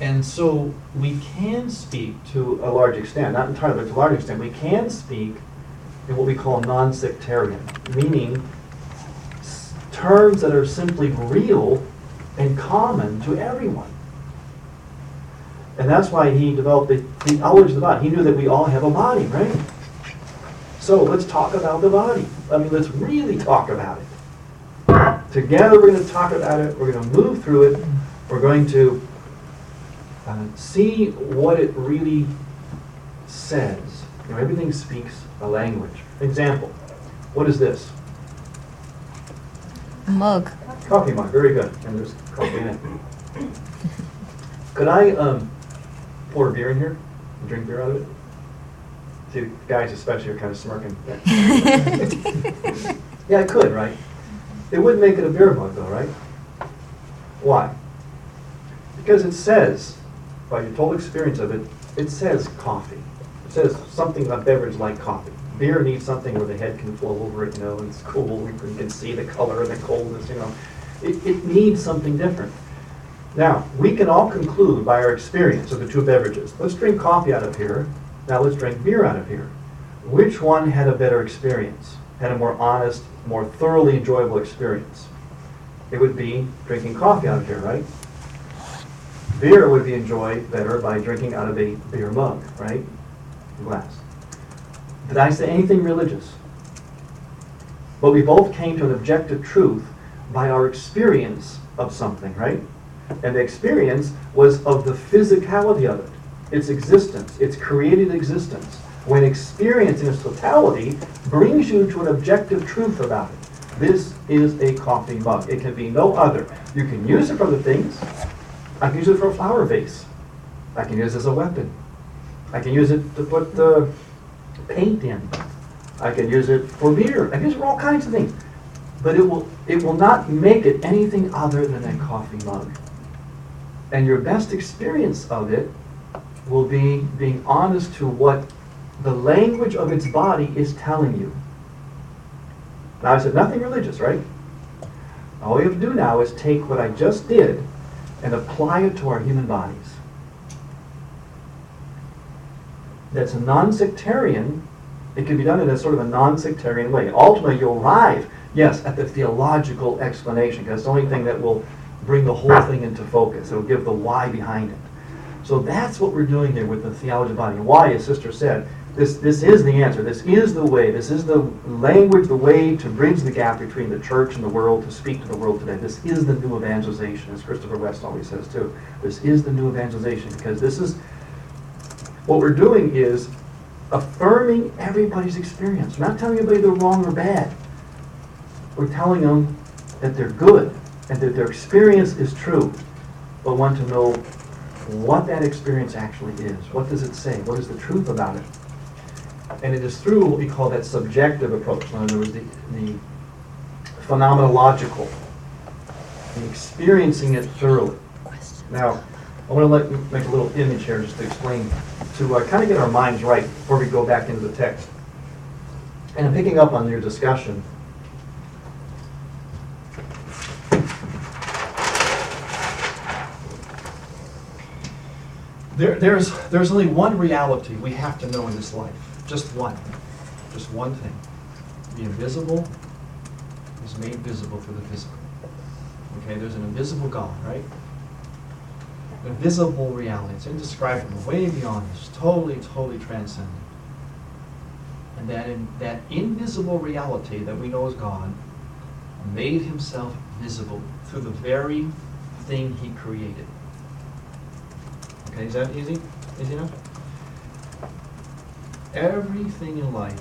And so we can speak to a large extent, not entirely, but to a large extent, we can speak in what we call non-sectarian, meaning terms that are simply real and common to everyone. And that's why he developed the theology of the body. He knew that we all have a body, right? So let's talk about the body. I mean, let's really talk about it. Together we're going to talk about it. We're going to move through it. We're going to see what it really says. You know, everything speaks a language. Example, what is this? A mug. Coffee mug, very good. And there's coffee in it. Could I pour a beer in here and drink beer out of it? See, the guys especially are kind of smirking. Yeah, I could, right? It would make it a beer mug though, right? Why? Because it says, by your total experience of it, it says coffee. It says something, a beverage like coffee. Beer needs something where the head can flow over it, you know, and it's cool, you can see the color and the coldness, you know. It needs something different. Now, we can all conclude by our experience of the two beverages. Let's drink coffee out of here. Now let's drink beer out of here. Which one had a better experience? Had a more honest, more thoroughly enjoyable experience? It would be drinking coffee out of here, right? Beer would be enjoyed better by drinking out of a beer mug, right? Glass. Did I say anything religious? But we both came to an objective truth by our experience of something, right? And the experience was of the physicality of it, its existence, its created existence. When experience in its totality brings you to an objective truth about it. This is a coffee mug. It can be no other. You can use it for other things. I can use it for a flower vase. I can use it as a weapon. I can use it to put the paint in. I can use it for beer. I can use it for all kinds of things. But it will not make it anything other than a coffee mug. And your best experience of it will be being honest to what the language of its body is telling you. Now I said nothing religious, right? All we have to do now is take what I just did and apply it to our human bodies. That's a non-sectarian. It can be done in a sort of a non-sectarian way. Ultimately, you'll arrive, yes, at the theological explanation, because it's the only thing that will bring the whole thing into focus. It'll give the why behind it. So that's what we're doing here with the theology of the body. And why, as Sister said, this is the answer. This is the way. This is the language, the way to bridge the gap between the church and the world, to speak to the world today. This is the new evangelization, as Christopher West always says too. This is the new evangelization, because this is what we're doing is affirming everybody's experience. We're not telling anybody they're wrong or bad. We're telling them that they're good and that their experience is true, but want to know what that experience actually is. What does it say? What is the truth about it? And it is through what we call that subjective approach. In other words, the phenomenological, the experiencing it thoroughly. Now, I want to make a little image here just to explain, to kind of get our minds right before we go back into the text. And I'm picking up on your discussion. There's only one reality we have to know in this life. Just one thing. The invisible is made visible through the physical. Okay, there's an invisible God, right? An invisible reality. It's indescribable, way beyond this, totally transcendent. And that invisible reality that we know as God made himself visible through the very thing he created. Okay, is that easy? Easy enough? Everything in life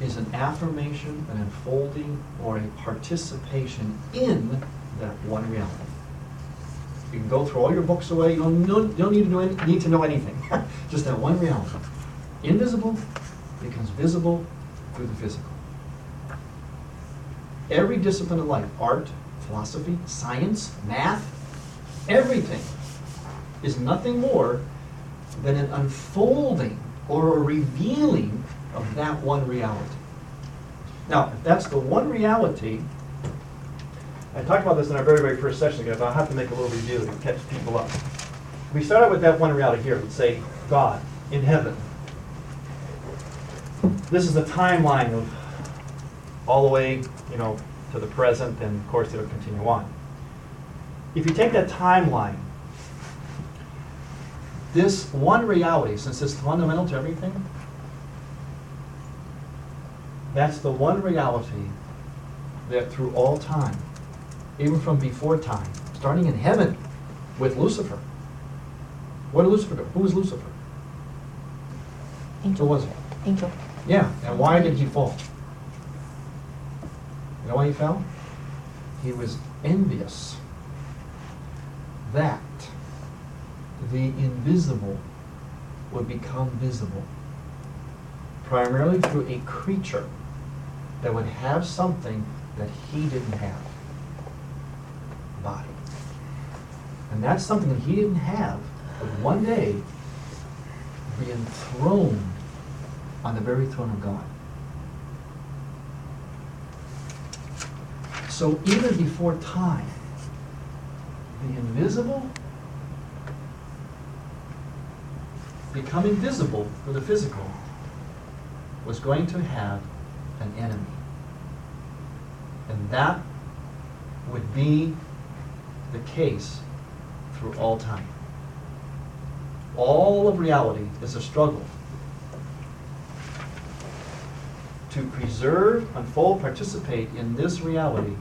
is an affirmation, an unfolding, or a participation in that one reality. You can go through all your books away. You don't need to know anything. Just that one reality. Invisible becomes visible through the physical. Every discipline of life, art, philosophy, science, math, everything is nothing more than an unfolding or a revealing of that one reality. Now, if that's the one reality, I talked about this in our very, very first session, because I'll have to make a little review to catch people up. We start out with that one reality here. Let's say God in heaven. This is the timeline of all the way, to the present, and of course it'll continue on. If you take that timeline, this one reality, since it's fundamental to everything, that's the one reality that through all time, even from before time, starting in heaven with Lucifer. What did Lucifer do? Who was Lucifer? Angel. Who was he? Angel. Yeah, and why did he fall? You know why he fell? He was envious that the invisible would become visible, primarily through a creature that would have something that he didn't have, a body. And that's something that he didn't have, but one day be enthroned on the very throne of God. So even before time, the invisible becoming visible for the physical was going to have an enemy. And that would be the case through all time. All of reality is a struggle to preserve, unfold, participate in this reality,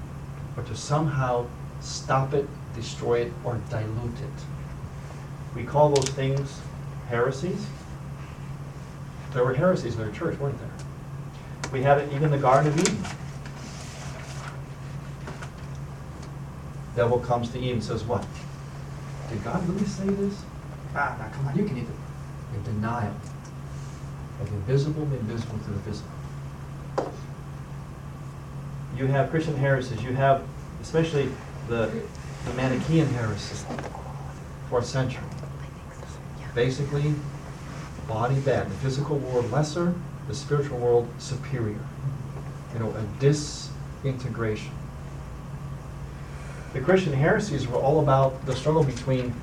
or to somehow stop it, destroy it, or dilute it. We call those things heresies. There were heresies in our church, weren't there? We had it even in the Garden of Eden. Devil comes to Eve and says, what? Did God really say this? Now come on, you can eat it. In denial of the invisible made visible through the physical. You have Christian heresies. You have especially the Manichaean heresy, 4th century. Basically, body bad, the physical world lesser, the spiritual world superior. A disintegration. The Christian heresies were all about the struggle between,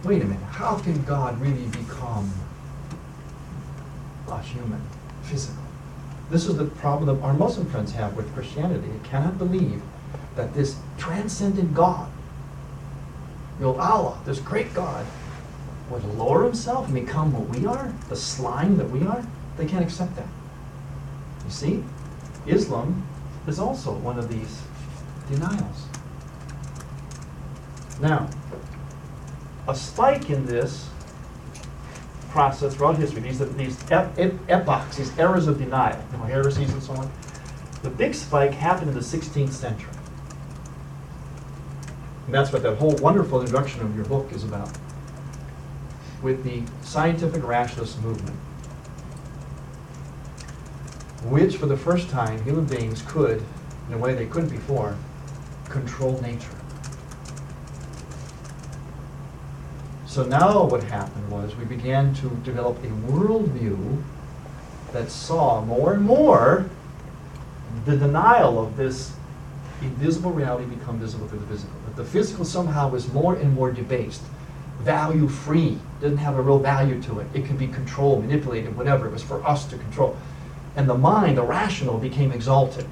wait a minute, how can God really become a human, physical? This is the problem that our Muslim friends have with Christianity. They cannot believe that this transcendent God, Allah, this great God, would lower himself and become what we are, the slime that we are. They can't accept that. You see, Islam is also one of these denials. Now, a spike in this process throughout history, these epochs, these eras of denial, heresies and so on, the big spike happened in the 16th century. And that's what that whole wonderful introduction of your book is about, with the scientific rationalist movement, which for the first time human beings could, in a way they couldn't before, control nature. So now what happened was we began to develop a worldview that saw more and more the denial of this invisible reality become visible through the physical. That the physical somehow was more and more debased, value-free, didn't have a real value to it. It could be controlled, manipulated, whatever. It was for us to control. And the mind, the rational, became exalted.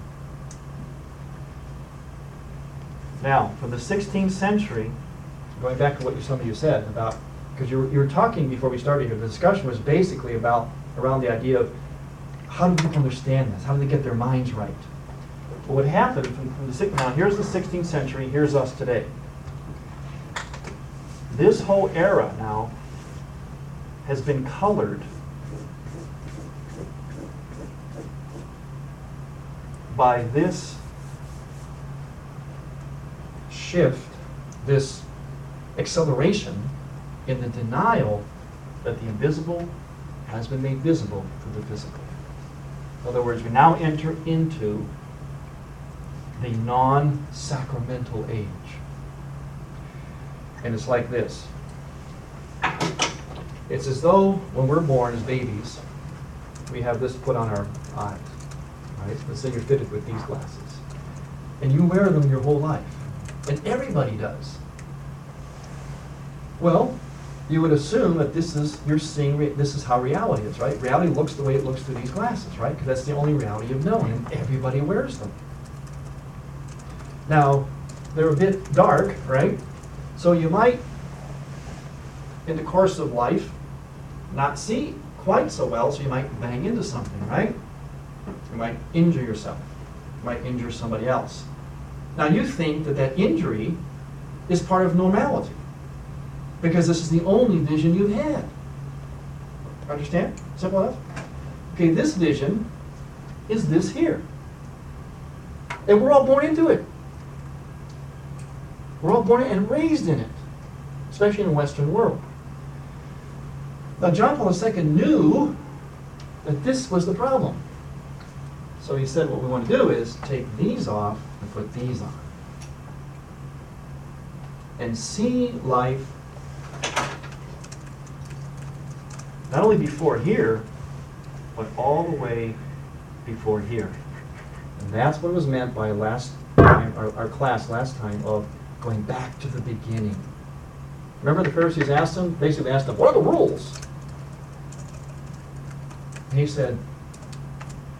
Now, from the 16th century, going back to what some of you said about, because you were talking before we started here, the discussion was basically around the idea of how do people understand this? How do they get their minds right? Well, what happened now, here's the 16th century, here's us today. This whole era now has been colored by this shift, this acceleration in the denial that the invisible has been made visible through the physical. In other words, we now enter into the non-sacramental age. And it's like this. It's as though when we're born as babies, we have this put on our eyes. Right? Let's say you're fitted with these glasses. And you wear them your whole life. And everybody does. Well, you would assume that this is, you're seeing, this is how reality is, right? Reality looks the way it looks through these glasses, right? Because that's the only reality you've known, and everybody wears them. Now, they're a bit dark, right? So you might, in the course of life, not see quite so well, so you might bang into something, right? You might injure yourself. You might injure somebody else. Now you think that that injury is part of normality, because this is the only vision you've had. Understand? Simple enough? Okay, this vision is this here. And we're all born into it. We're all born and raised in it, especially in the Western world. Now, John Paul II knew that this was the problem. So he said, what we want to do is take these off and put these on. And see life not only before here, but all the way before here. And that's what was meant by last time, our class last time, of going back to the beginning. Remember the Pharisees asked him, basically asked him, what are the rules? And he said,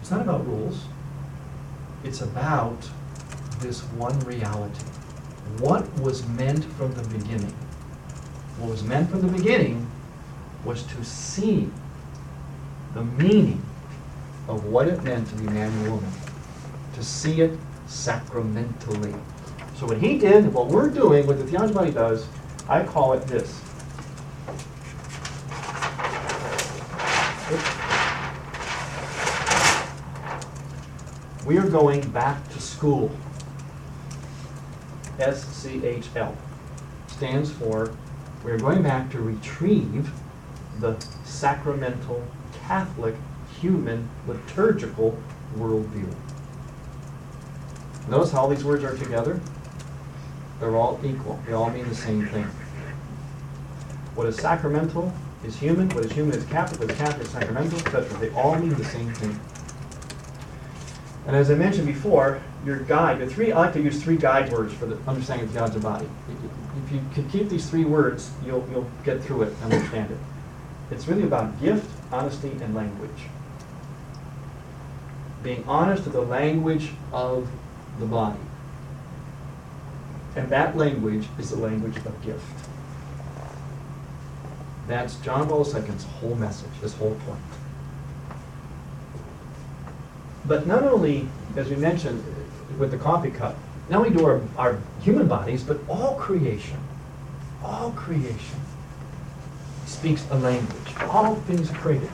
it's not about rules. It's about this one reality. What was meant from the beginning? What was meant from the beginning was to see the meaning of what it meant to be man and woman. To see it sacramentally. So what he did, what we're doing, what the Theology Body does, I call it this. We are going back to school. SCHL stands for we're going back to retrieve the sacramental, Catholic, human, liturgical worldview. Notice how all these words are together? They're all equal. They all mean the same thing. What is sacramental is human. What is human is Catholic. What is Catholic is sacramental, etc. They all mean the same thing. And as I mentioned before, your guide, I like to use 3 guide words for the understanding of God's body. If you can keep these 3 words, you'll get through it and understand it. It's really about gift, honesty, and language. Being honest to the language of the body. And that language is the language of gift. That's John Paul II's whole message, his whole point. But not only, as we mentioned with the coffee cup, not only do our human bodies, but all creation speaks a language. All things are created.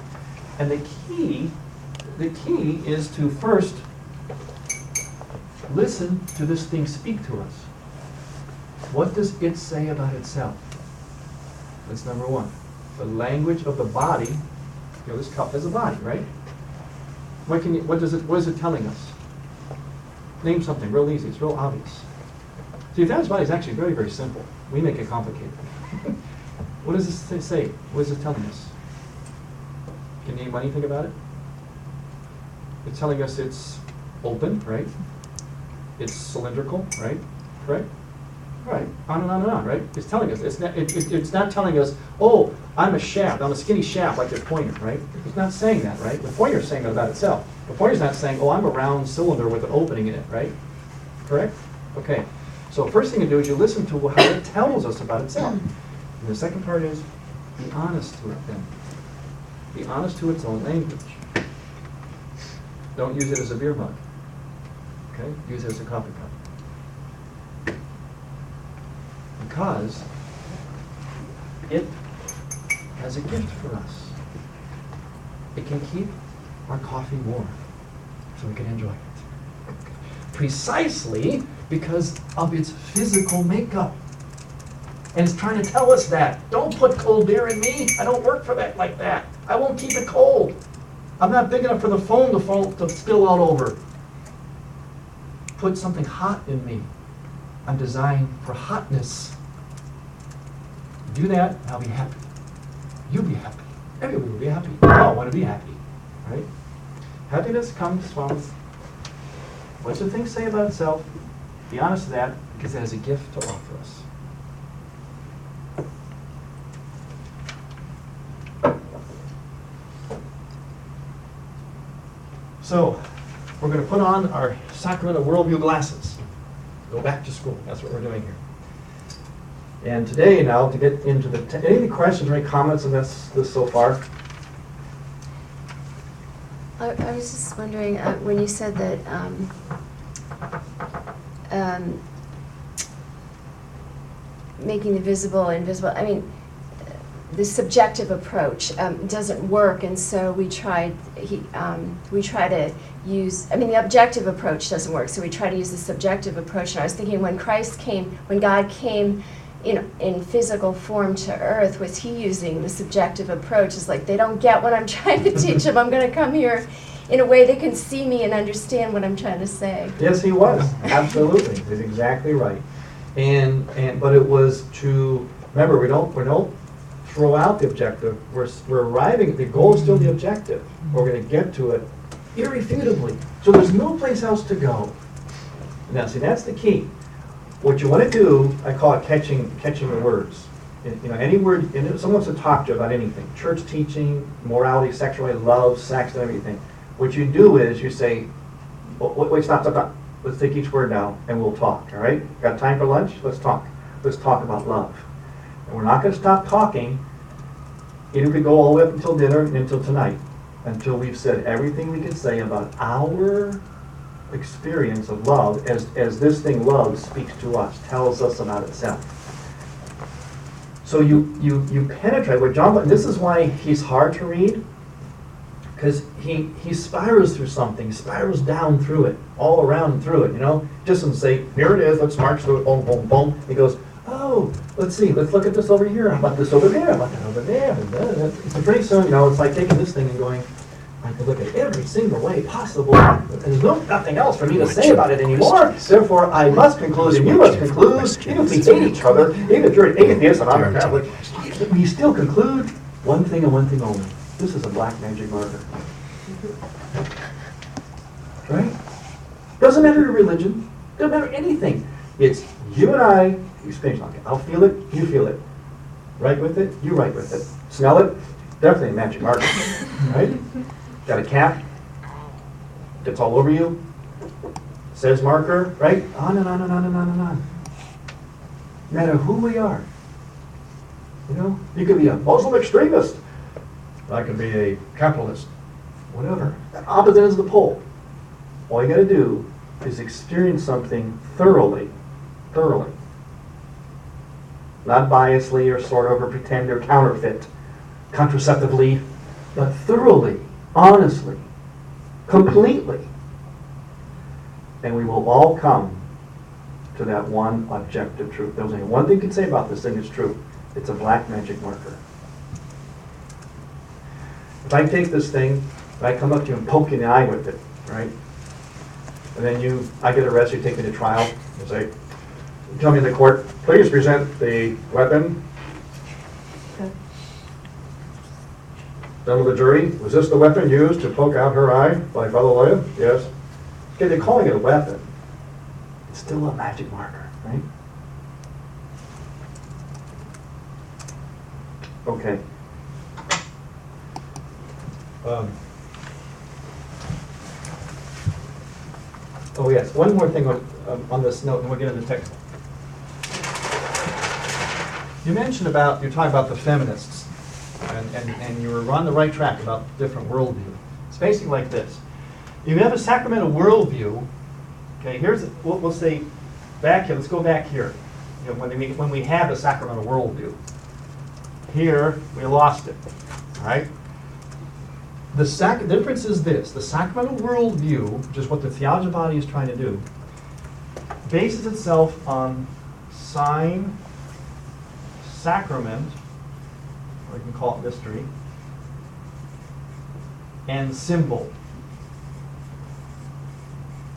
And the key is to first listen to this thing speak to us. What does it say about itself? That's number 1. The language of the body. This cup is a body, right? What is it telling us? Name something real easy. It's real obvious. See, God's body is actually very, very simple. We make it complicated. What does this say? What is it telling us? Can you name anything about it? It's telling us it's open, right? It's cylindrical, right? Correct? Right. On and on and on, right? It's telling us. It's not telling us, oh, I'm a shaft. I'm a skinny shaft like this pointer, right? It's not saying that, right? The pointer's saying that about itself. The pointer's not saying, oh, I'm a round cylinder with an opening in it, right? Correct? Okay. So first thing to do is you listen to how it tells us about itself. And the second part is be honest to it then. Be honest to its own language. Don't use it as a beer mug. Okay? Use it as a coffee cup. Because it has a gift for us. It can keep our coffee warm so we can enjoy it. Precisely because of its physical makeup. And it's trying to tell us that. Don't put cold beer in me. I don't work for that like that. I won't keep it cold. I'm not big enough for the foam to spill all over. Put something hot in me. I'm designed for hotness. Do that, and I'll be happy. You'll be happy. Everybody will be happy. We all want to be happy, right? Happiness comes from, what's the thing say about itself? Be honest with that, because it has a gift to offer us. So, we're going to put on our sacramental worldview glasses. Go back to school. That's what we're doing here. And today, now, to get into the any questions or any comments on this so far? I was just wondering, when you said that making the visible invisible, I mean, the subjective approach doesn't work, and so we try to use, I mean, the objective approach doesn't work, so we try to use the subjective approach. And I was thinking, when God came in physical form to earth, was he using the subjective approach? It's like, they don't get what I'm trying to teach them. I'm going to come here in a way they can see me and understand what I'm trying to say. Yes, he was. Absolutely. He's exactly right. But it was to, remember, we don't throw out the objective. We're arriving, the goal is still the objective. We're going to get to it irrefutably. So there's no place else to go. Now, see, that's the key. What you want to do, I call it catching the words. Any word, and someone wants to talk to you about anything, church teaching, morality, sexuality, love, sex, and everything. What you do is you say, wait, stop. Let's take each word now, and we'll talk, all right? Got time for lunch? Let's talk. Let's talk about love. And we're not going to stop talking. It could go all the way up until dinner and until tonight, until we've said everything we can say about our experience of love as this thing, love, speaks to us, tells us about itself. So you penetrate what John, and this is why he's hard to read, because he spirals through something, spirals down through it, all around through it, just doesn't say, here it is, let's march through it, boom, boom, boom. He goes, oh, let's see, let's look at this over here, how about this over there, how about that over there, and so pretty soon, it's like taking this thing and going, I can look at every single way possible, and there's nothing else for me to say about it anymore. Therefore, I must conclude, and you must conclude, even if we hate each other, even if you're an atheist and I'm a Catholic, we still conclude one thing and one thing only. This is a black magic marker. Right? Doesn't matter your religion, doesn't matter anything. It's you and I experience it. I'll feel it, you feel it. Write with it, you write with it. Smell it, definitely a magic marker. Right? Got a cap, gets all over you, says marker, right? On and on and on and on and on. No matter who we are. You could be a Muslim extremist. I could be a capitalist. Whatever. The opposite is the pole. All you got to do is experience something thoroughly. Not biasly or sort of or pretend or counterfeit, contraceptively, but thoroughly. Honestly, completely. And we will all come to that one objective truth. There's only one thing you can say about this thing that's true. It's a black magic marker. If I take this thing, and I come up to you and poke you in the eye with it, right? And then I get arrested, you take me to trial, you say, you tell me in the court, please present the weapon. Then with the jury, was this the weapon used to poke out her eye by fellow lawyer? Yes. Okay, they're calling it a weapon. It's still a magic marker, right? Okay. Oh yes, one more thing on this note, and we'll get into the text. You mentioned you're talking about the feminists. And you were on the right track about different worldview. It's basically like this. If you have a sacramental worldview, okay, we'll say back here, let's go back here. When we have a sacramental worldview. Here, we lost it, all right? The difference is this. The sacramental worldview, which is what the theology of the body is trying to do, bases itself on sign, sacrament, or you can call it mystery, and symbol.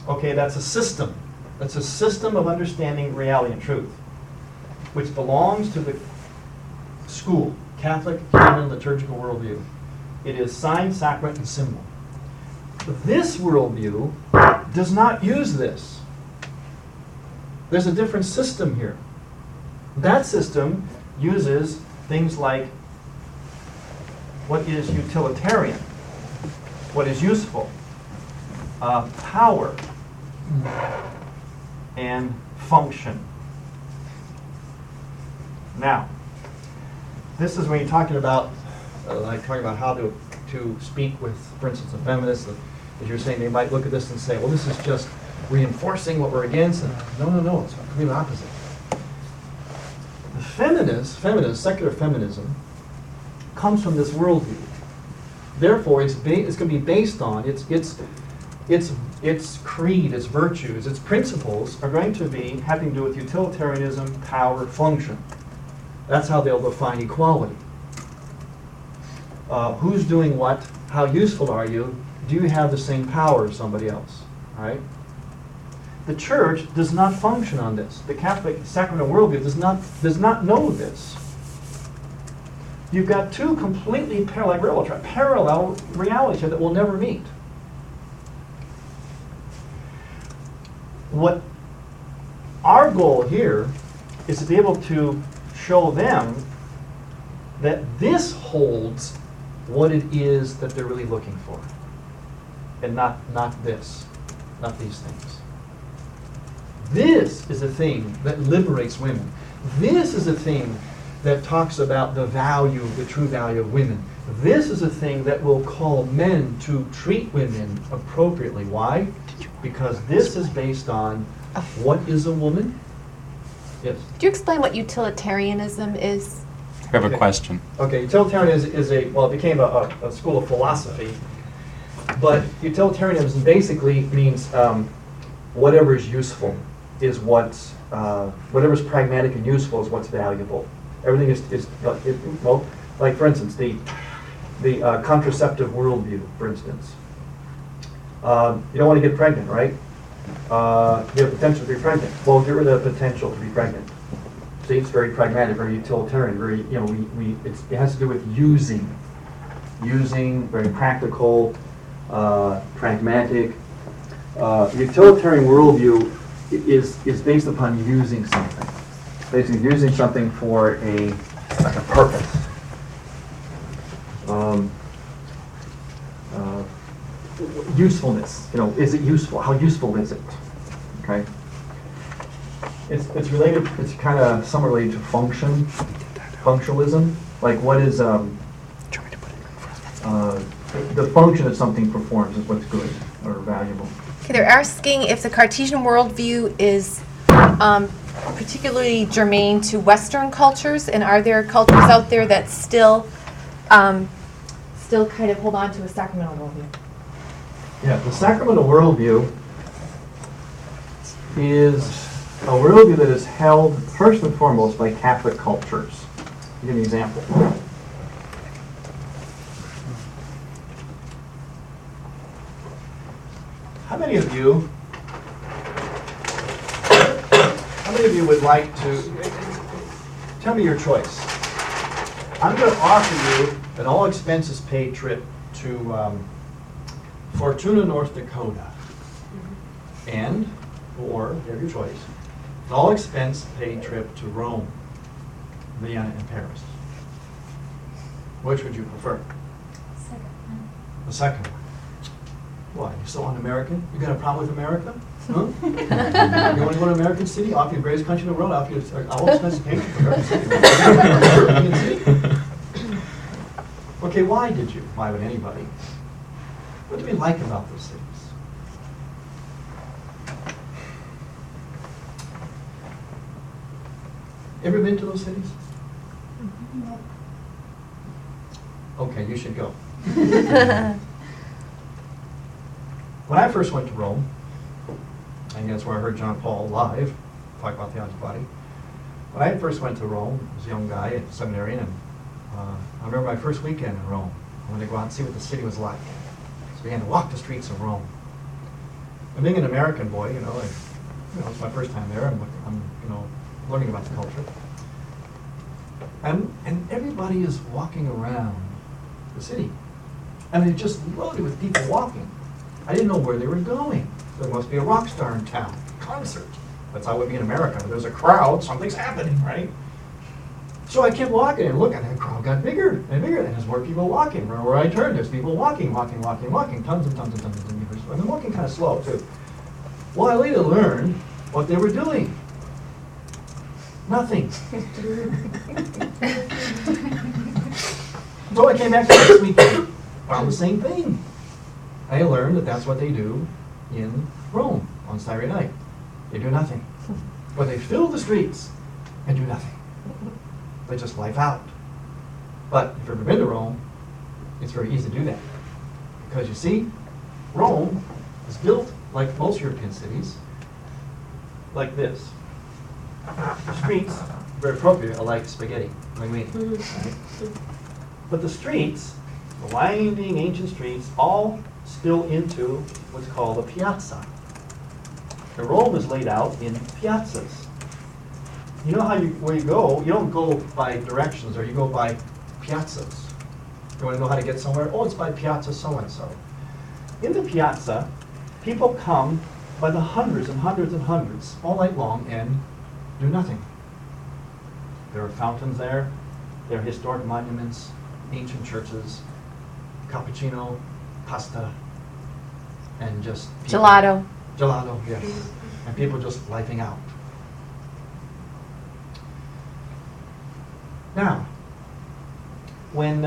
Okay, that's a system. That's a system of understanding reality and truth, which belongs to the school, Catholic, canon, liturgical worldview. It is sign, sacrament, and symbol. This worldview does not use this. There's a different system here. That system uses things like what is utilitarian, what is useful, power, and function. Now, this is when you're talking about, how to speak with, for instance, a feminist. As you're saying, they might look at this and say, well, this is just reinforcing what we're against. And no, it's completely opposite. The secular feminism, comes from this worldview. Therefore, it's going to be based on its creed, its virtues, its principles are going to be having to do with utilitarianism, power, function. That's how they'll define equality. Who's doing what? How useful are you? Do you have the same power as somebody else? All right? The church does not function on this. The Catholic sacramental worldview does not know this. You've got two completely parallel realities here that will never meet. What our goal here is to be able to show them that this holds what it is that they're really looking for, and not these things. This is a thing that liberates women. This is a thing that talks about the true value of women. This is a thing that will call men to treat women appropriately. Why? Because this is based on what is a woman? Yes. Do you explain what utilitarianism is? I have a question. Okay, utilitarianism it became a school of philosophy, but utilitarianism basically means whatever is useful is whatever's pragmatic and useful is what's valuable. Everything is like for instance, the contraceptive worldview, for instance. You don't want to get pregnant, right? You have potential to be pregnant. Well, get rid of the potential to be pregnant. See, it's very pragmatic, very utilitarian, very, it has to do with using, very practical, pragmatic. Utilitarian worldview is based upon using something. Basically using something for a purpose. Usefulness, is it useful? How useful is it? Okay. It's related. It's kind of somewhat related to functionalism. Like what is the function that something performs is what's good or valuable. Okay, they're asking if the Cartesian worldview is particularly germane to Western cultures, and are there cultures out there that still kind of hold on to a sacramental worldview? Yeah, the sacramental worldview is a worldview that is held first and foremost by Catholic cultures. I'll give you an example. How many of you would like to tell me your choice? I'm going to offer you an all expenses paid trip to Fortuna, North Dakota, or you have your choice, an all expense paid trip to Rome, Vienna, and Paris. Which would you prefer? The second one. Why? You still want American? You got a problem with America? Huh? You want to go to American City? Offer you the greatest country in the world? Offer you all expenses paid for American City? Okay, why did you? Why would anybody? What do we like about those cities? Ever been to those cities? No. Okay, you should go. When I first went to Rome, and that's where I heard John Paul live talk about Theology Body. When I first went to Rome, I was a young guy at seminary, and I remember my first weekend in Rome. I wanted to go out and see what the city was like. So we began to walk the streets of Rome. And being an American boy, it's my first time there. I'm learning about the culture. And everybody is walking around the city. I mean, it's just loaded with people walking. I didn't know where they were going. There must be a rock star in town, concert. That's how it would be in America. There's a crowd, something's happening, right? So I kept walking and looking, and the crowd got bigger and bigger, and there's more people walking. Where I turned, there's people walking, tons and tons and tons and people. And they're walking kind of slow, too. Well, I later learned what they were doing. Nothing. So I came back to this weekend, found the same thing. I learned that that's what they do in Rome on Saturday night. They do nothing. But they fill the streets and do nothing. They just life out. But if you've ever been to Rome, it's very easy to do that. Because you see, Rome is built like most European cities, like this. The streets, very appropriate, are like spaghetti, linguine. Right? But the streets, the winding ancient streets, all spill into what's called a piazza. And Rome is laid out in piazzas. You know how where you go, you don't go by directions, or you go by piazzas. You want to know how to get somewhere? Oh, it's by piazza so-and-so. In the piazza, people come by the hundreds and hundreds and hundreds all night long and do nothing. There are fountains there. There are historic monuments, ancient churches, cappuccino, pasta, and just people. Gelato. Gelato, yes. And people just lifing out. Now, when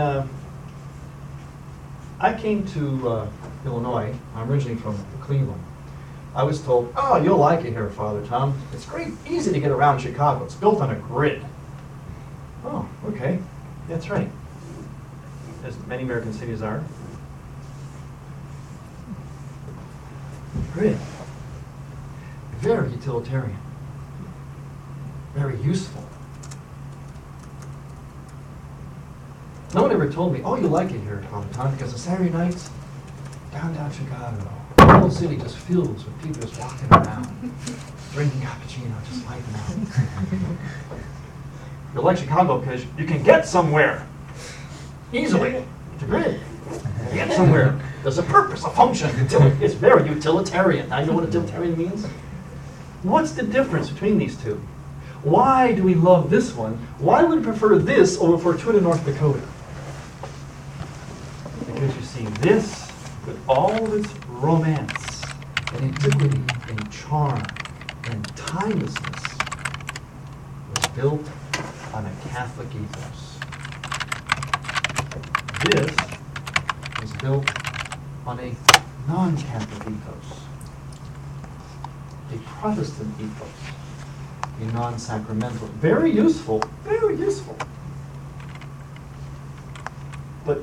I came to Illinois, I'm originally from Cleveland, I was told, oh, you'll like it here, Father Tom. It's great, easy to get around Chicago. It's built on a grid. Oh, okay. That's right. As many American cities are. Grid. Very utilitarian. Very useful. No one ever told me, oh, you like it here, Father Tom, because on Saturday nights, downtown Chicago, the whole city just fills with people just walking around, drinking cappuccino, just lifing out. You like Chicago because you can get somewhere easily. It's a grid. Get somewhere. There's a purpose, a function. It's very utilitarian. Now you know what utilitarian means? What's the difference between these two? Why do we love this one? Why would we prefer this over Fortuna, North Dakota? Because you see, this, with all its romance and antiquity and charm and timelessness, was built on a Catholic ethos. This was built on a non-Catholic ethos, a Protestant ethos, a non-sacramental. Very useful, very useful. But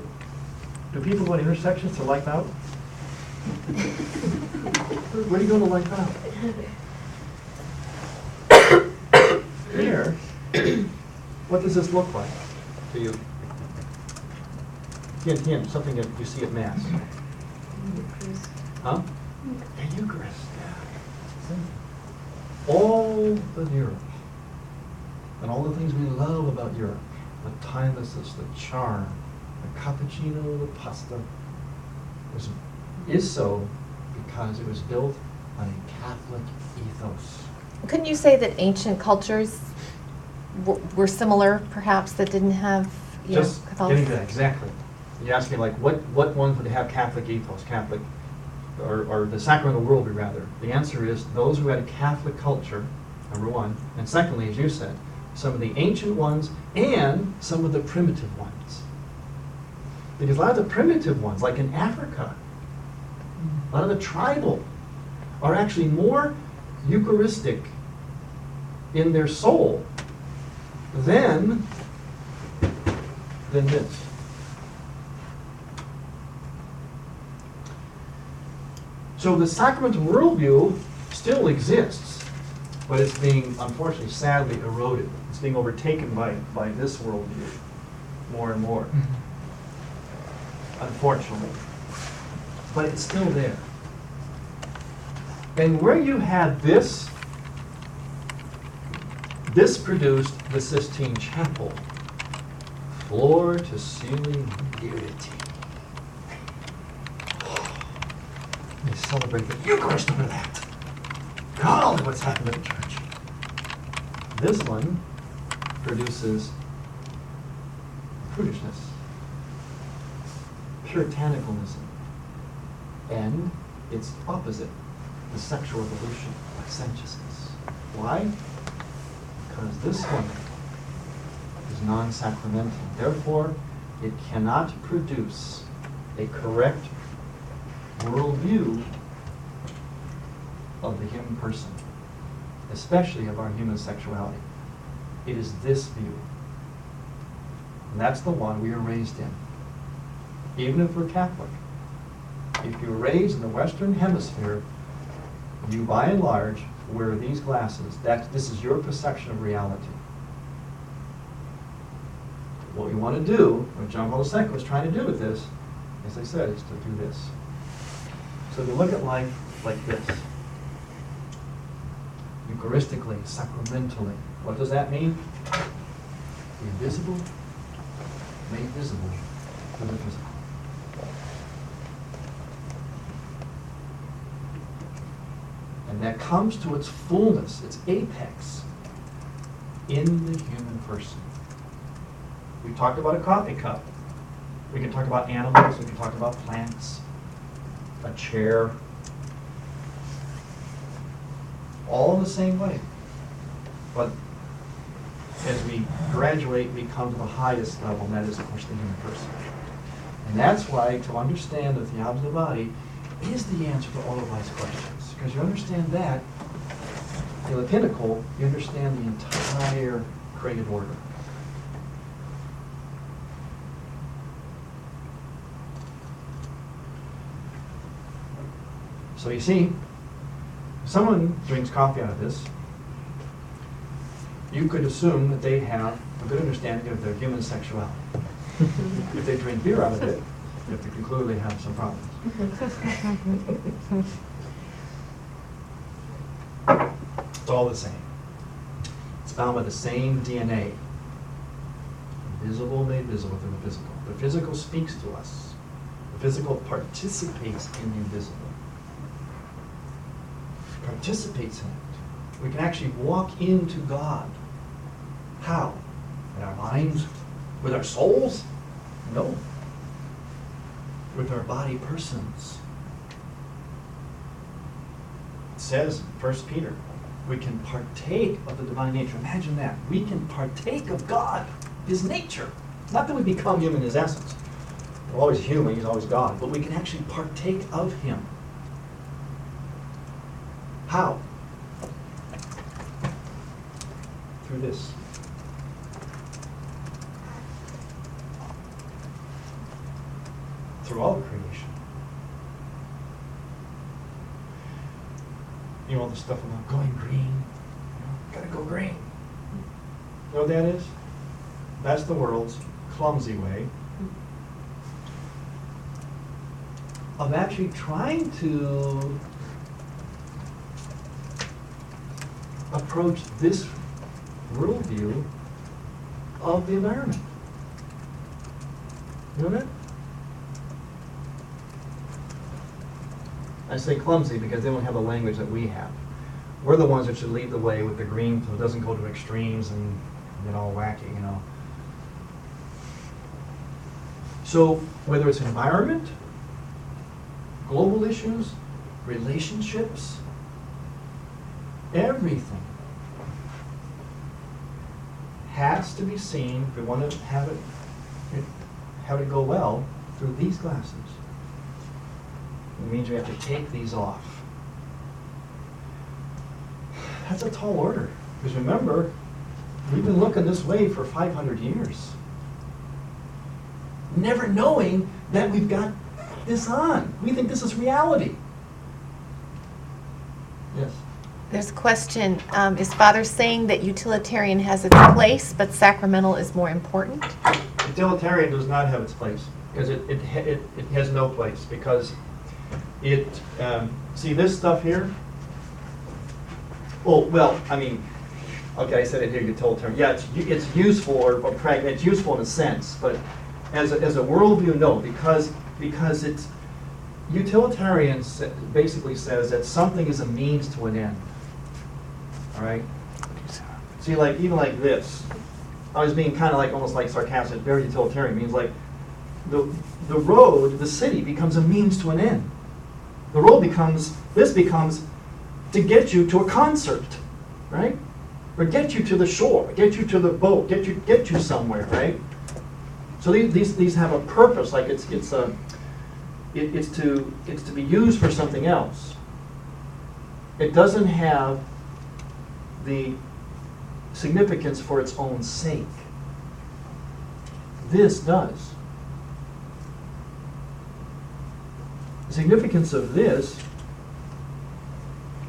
do people go to intersections to life out? Where do you go to life out? Here, what does this look like to you? Hint, something that you see at Mass. Huh? The Eucharist, yeah. All of Europe, and all the things we love about Europe, the timelessness, the charm, the cappuccino, the pasta, is so because it was built on a Catholic ethos. Couldn't you say that ancient cultures were similar, perhaps, that didn't have Just Catholicism? getting to that, exactly. You asked me, like, what ones would have Catholic ethos, Catholic, or the sacramental worldview, rather. The answer is those who had a Catholic culture, number one, and secondly, as you said, some of the ancient ones and some of the primitive ones. Because a lot of the primitive ones, like in Africa, a lot of the tribal, are actually more Eucharistic in their soul than this. So the sacramental worldview still exists, but it's being, unfortunately, sadly eroded. It's being overtaken by this worldview more and more, unfortunately. But it's still there. And where you had this produced the Sistine Chapel, floor to ceiling beauty. They celebrate the Eucharist over that. God, what's happened to the church? This one produces prudishness, puritanicalism, and its opposite, the sexual revolution, licentiousness. Why? Because this one is non-sacramental. Therefore, it cannot produce a correct worldview of the human person, especially of our human sexuality. It is this view. And that's the one we are raised in. Even if we're Catholic. If you're raised in the Western Hemisphere, you by and large wear these glasses. This is your perception of reality. What we want to do, what John Paul II was trying to do with this, as I said, is to do this. So to look at life like this, Eucharistically, sacramentally. What does that mean? The invisible made visible through the physical. And that comes to its fullness, its apex, in the human person. We talked about a coffee cup. We can talk about animals, we can talk about plants, a chair, all in the same way. But as we graduate, we come to the highest level, and that is, of course, the human person. And that's why to understand the theology of the body is the answer to all of life's questions. Because you understand that, in the pinnacle, you understand the entire created order. So you see, if someone drinks coffee out of this, you could assume that they have a good understanding of their human sexuality. If they drink beer out of it, you have to conclude they have some problems. It's all the same. It's bound by the same DNA. Invisible made visible through the physical. The physical speaks to us. The physical participates in the invisible. Participates in it. We can actually walk into God. How? In our minds? With our souls? No. With our body persons. It says in 1 Peter, we can partake of the divine nature. Imagine that. We can partake of God, His nature. Not that we become Him in His essence. We're always human, He's always God. But we can actually partake of Him. How? Through this. Through all creation. You know all the stuff about going green? Gotta go green. You know what that is? That's the world's clumsy way of actually trying to approach this worldview of the environment. You know that? I say clumsy because they don't have the language that we have. We're the ones that should lead the way with the green so it doesn't go to extremes and get all wacky, you know. So whether it's environment, global issues, relationships, everything has to be seen, if we want to have it go well, through these glasses. It means we have to take these off. That's a tall order. Because remember, we've been looking this way for 500 years. Never knowing that we've got this on. We think this is reality. Yes? There's a question. Is Father saying that utilitarian has its place, but sacramental is more important? Utilitarian does not have its place. Because it has no place. Because it, see this stuff here? Oh, well, I mean, okay, I said it here, utilitarian. Yeah, it's useful or pragmatic. It's useful in a sense, but as a worldview, no, because it's utilitarian basically says that something is a means to an end. all right? See, like, even like this, I was being kind of like, almost like sarcastic, very utilitarian, means like, the road, the city becomes a means to an end. The road becomes, this becomes to get you to a concert, right? Or get you to the shore, get you to the boat, get you somewhere, right? So these have a purpose, like it's to be used for something else. It doesn't have the significance for its own sake. This does. The significance of this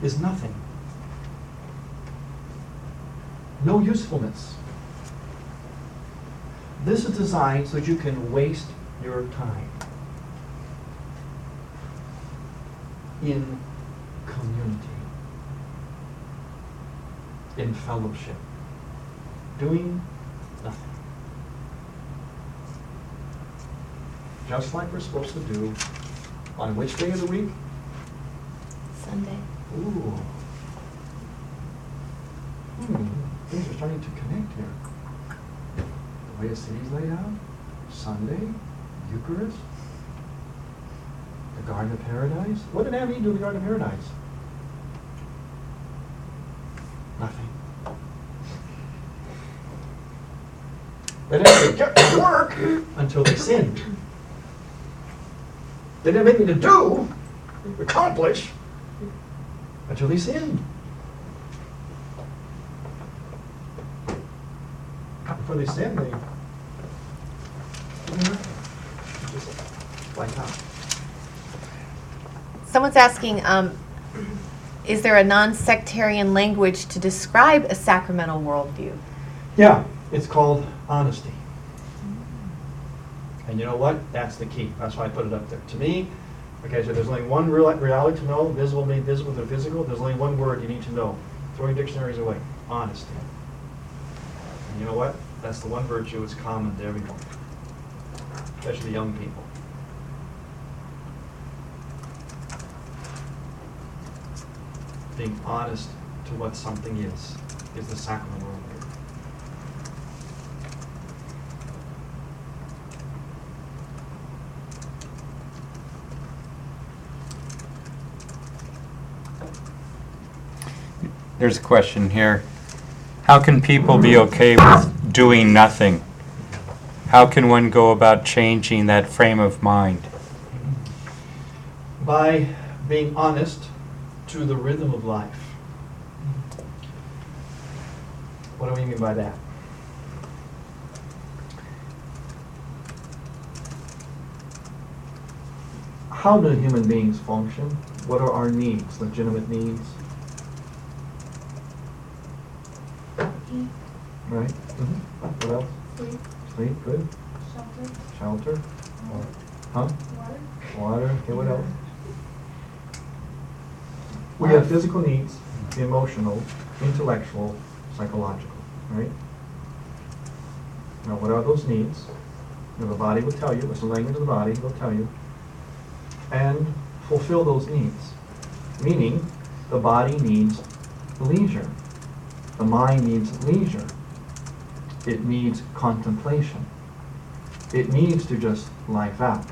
is nothing. No usefulness. This is designed so that you can waste your time in community, in fellowship, doing nothing. Just like we're supposed to do on which day of the week? Sunday. Ooh. Things are starting to connect here. The way the city's laid out, Sunday, Eucharist, the Garden of Paradise. What did Adam Eve do in the Garden of Paradise? Nothing. They didn't get to work until they sinned. They didn't have anything to do, accomplish, until they sinned. Before they sinned, they just like out. Someone's asking, is there a non-sectarian language to describe a sacramental worldview? Yeah, it's called honesty. And you know what? That's the key. That's why I put it up there. To me, okay, so there's only one reality to know, visible, made visible, the physical. There's only one word you need to know. Throw your dictionaries away. Honesty. And you know what? That's the one virtue that's common to everyone, especially young people. Being honest to what something is the sacramental worldview. There's a question here. How can people be okay with doing nothing? How can one go about changing that frame of mind? By being honest to the rhythm of life. What do we mean by that? How do human beings function? What are our needs, legitimate needs? Eat, Right? What else? sleep, Sleep, good. shelter, Shelter? Huh? water. Water, okay, what else? We have physical needs, emotional, intellectual, psychological, right? Now, what are those needs? You know, the body will tell you, it's the language of the body, will tell you, and fulfill those needs. Meaning, the body needs leisure. The mind needs leisure. It needs contemplation. It needs to just life out.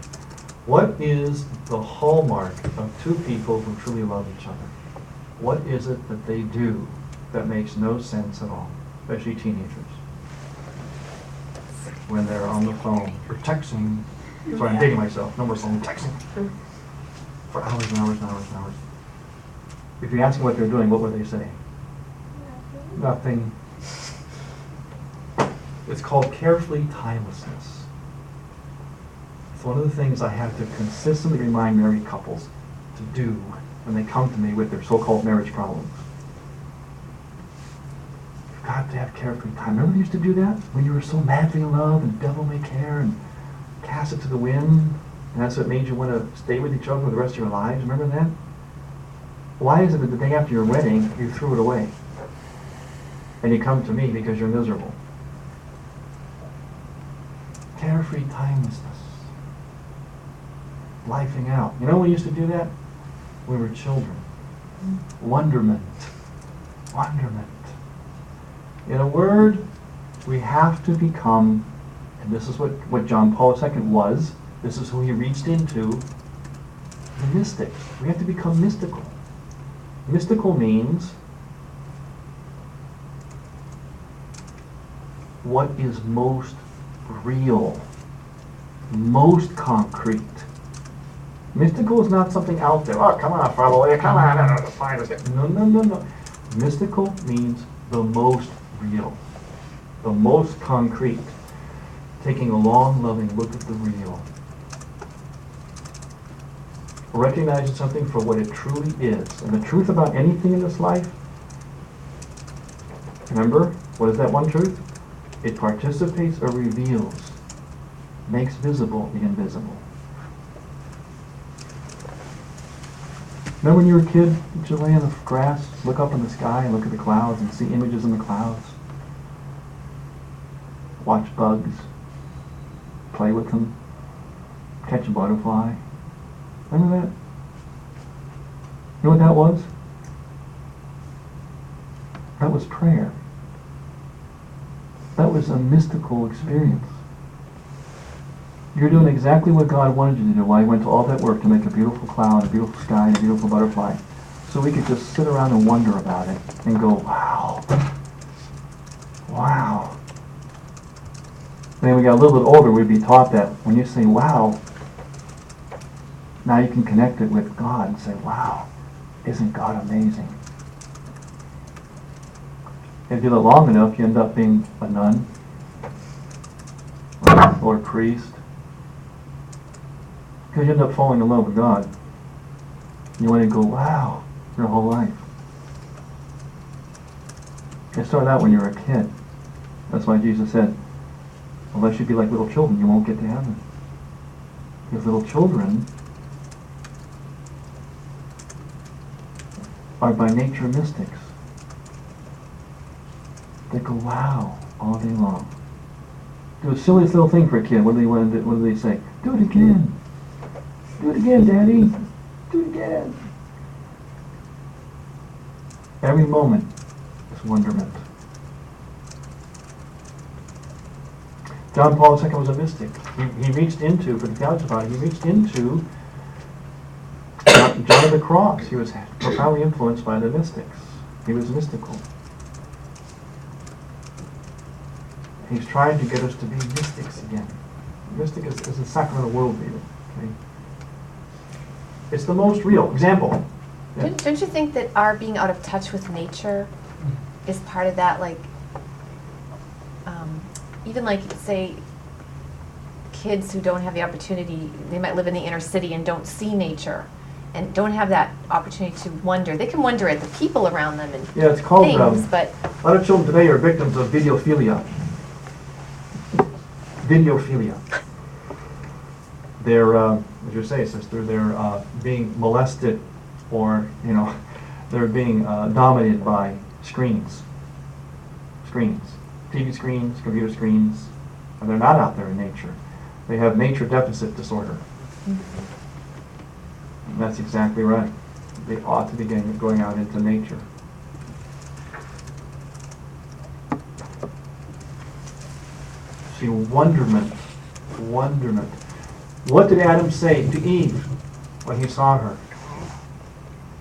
What is the hallmark of two people who truly love each other? What is it that they do that makes no sense at all, especially teenagers? When they're on the phone or texting. Sorry, I'm dating myself. No more phone, texting. For hours and hours and hours and hours. If you ask them what they're doing, what would they say? Nothing. It's called carefree timelessness. It's one of the things I have to consistently remind married couples to do when they come to me with their so-called marriage problems. You've got to have carefree time. Remember you used to do that? When you were so madly in love and devil may care and cast it to the wind, and that's what made you want to stay with each other for the rest of your lives? Remember that? Why is it that the day after your wedding, you threw it away? And you come to me because you're miserable? Carefree timelessness. Lifing out. You know when we used to do that? We were children. Wonderment. Wonderment. In a word, we have to become, and this is what John Paul II was, this is who he reached into, the mystics. We have to become mystical. Mystical means what is most real, most concrete. Mystical is not something out there. Oh, come on, follow it. Come on, find us. No. Mystical means the most real, the most concrete. Taking a long, loving look at the real. Recognizing something for what it truly is. And the truth about anything in this life, remember, what is that one truth? It participates or reveals, makes visible the invisible. Remember when you were a kid, did you lay in the grass, look up in the sky, and look at the clouds and see images in the clouds? Watch bugs, play with them, catch a butterfly. Remember that? You know what that was? That was prayer. That was a mystical experience. You're doing exactly what God wanted you to do while He went to all that work to make a beautiful cloud, a beautiful sky, and a beautiful butterfly. So we could just sit around and wonder about it and go, wow. Wow. And then we got a little bit older, we'd be taught that when you say, wow, now you can connect it with God and say, wow, isn't God amazing? If you do it long enough, you end up being a nun or a priest. Because you end up falling in love with God. You want to go, wow, your whole life. It started out when you were a kid. That's why Jesus said, unless you be like little children, you won't get to heaven. Because little children are by nature mystics. They go, wow, all day long. Do the silliest little thing for a kid. What do they say? Do it again. Do it again, Daddy. Do it again. Every moment is wonderment. John Paul II was a mystic. He reached into, for the Theology body, he reached into John of the Cross. He was profoundly influenced by the mystics. He was mystical. He's trying to get us to be mystics again. Mystic is a sacramental worldview. Okay? It's the most real. Example. Yeah. Don't you think that our being out of touch with nature is part of that? Like, even like, say, kids who don't have the opportunity, they might live in the inner city and don't see nature and don't have that opportunity to wonder. They can wonder at the people around them and Yeah, it's called, things, but a lot of children today are victims of videophilia. Videophilia. They're, as you say, sister, they're being molested, or, they're being dominated by screens. TV screens, computer screens, and they're not out there in nature. They have nature deficit disorder. And that's exactly right. They ought to be going out into nature. See, wonderment. What did Adam say to Eve when he saw her?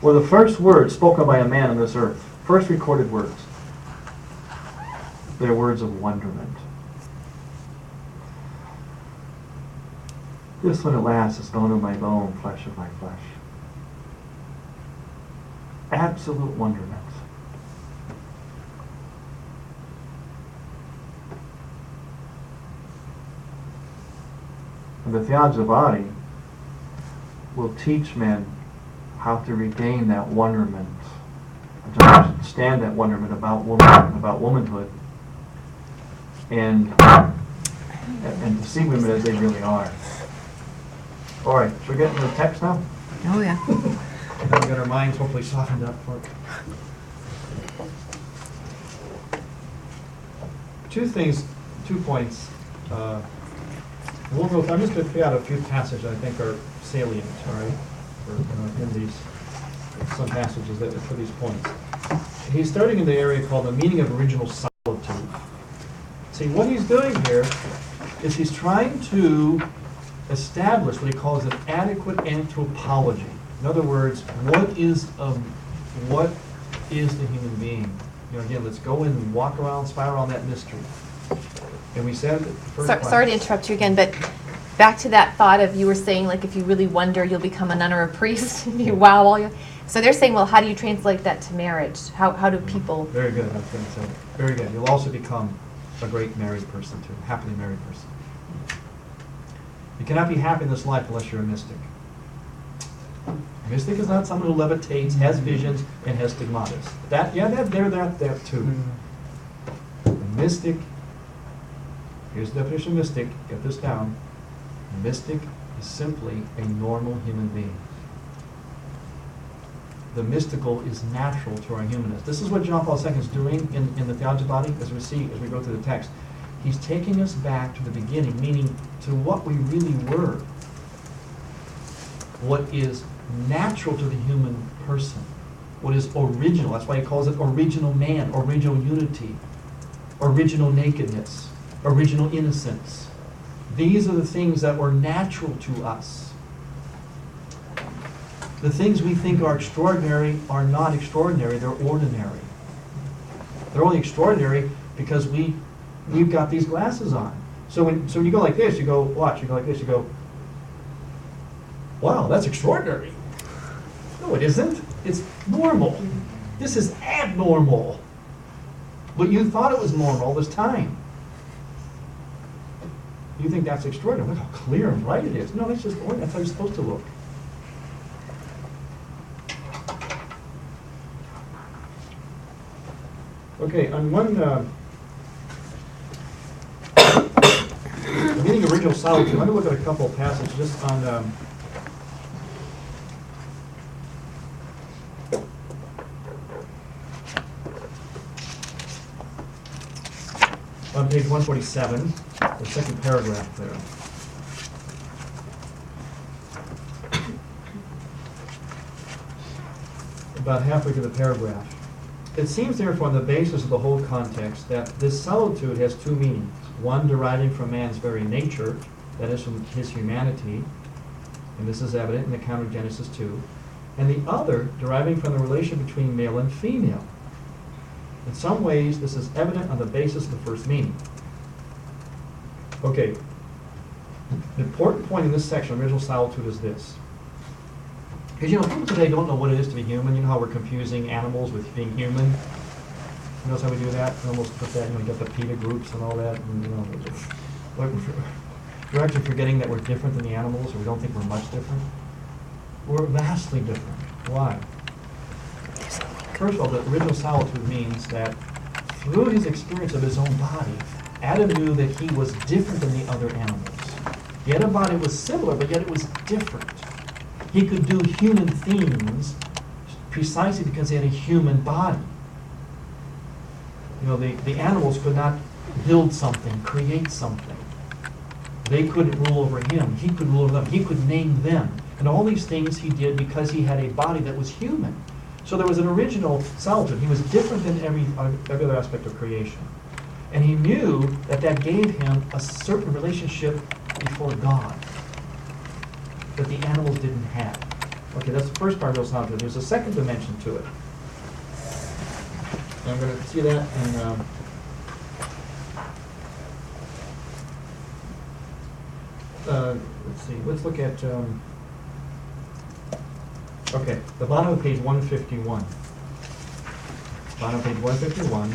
Well, the first words spoken by a man on this earth, first recorded words, they're words of wonderment. This one at last is bone of my bone, flesh of my flesh. Absolute wonderment. And the Theology of the Body will teach men how to regain that wonderment, to understand that wonderment about womanhood, and to see women as they really are. All right, should we get into the text now? oh yeah. Now we've got our minds hopefully softened up for it. 2 points. We'll go. I'm just going to pick out a few passages I think are salient, all right, in these some passages that for these points. he's starting in the area called the meaning of original solitude. See, what he's doing here is he's trying to establish what he calls an adequate anthropology. In other words, what is the human being? You know, again, let's go in and walk around, spiral around that mystery. And we said, Sorry to interrupt you again, but back to that thought of, you were saying, like, if you really wonder, you'll become a nun or a priest. You wow all you. So they're saying, well, how do you translate that to marriage? How do people? Very good. That's what I said. Very good. You'll also become a great married person too, a happily married person. You cannot be happy in this life unless you're a mystic. A mystic is not someone who levitates, has visions, and has stigmatas. That too. A mystic. Here's the definition of mystic. Get this down. A mystic is simply a normal human being. The mystical is natural to our humanness. This is what John Paul II is doing in the Theology body, as we see, as we go through the text. He's taking us back to the beginning, meaning to what we really were. What is natural to the human person. What is original. That's why he calls it original man, original unity, original nakedness, original innocence. These are the things that were natural to us. The things we think are extraordinary are not extraordinary, they're ordinary. They're only extraordinary because we've got these glasses on. So when you go like this, you go, watch, you go like this, you go, wow, that's extraordinary. No, it isn't. It's normal. This is abnormal. But you thought it was normal all this time. You think that's extraordinary. Look how clear and bright it is. No, that's just ordinary. That's how you're supposed to look. Okay, on one meaning of original solitude, let me look at a couple of passages just on page 147, the second paragraph there. About halfway through the paragraph. It seems, therefore, on the basis of the whole context, that this solitude has two meanings. One deriving from man's very nature, that is, from his humanity, and this is evident in the account of Genesis 2, and the other deriving from the relation between male and female. In some ways, this is evident on the basis of the first meaning. Okay, the important point in this section of original solitude is this. Because, people today don't know what it is to be human. You know how we're confusing animals with being human? You notice how we do that? We almost put that, you get the PETA groups and all that. And, we're actually forgetting that we're different than the animals, or we don't think we're much different. We're vastly different. Why? First of all, the original solitude means that through his experience of his own body, Adam knew that he was different than the other animals. The other body was similar, but yet it was different. He could do human things precisely because he had a human body. The animals could not build something, create something. They couldn't rule over him. He could rule over them. He could name them. And all these things he did because he had a body that was human. So there was an original solitude. He was different than every other aspect of creation. And he knew that that gave him a certain relationship before God that the animals didn't have. Okay, that's the first part of solitude. There's a second dimension to it. And I'm going to see that in let's see, let's look at okay, the bottom of page 151. Bottom of page 151.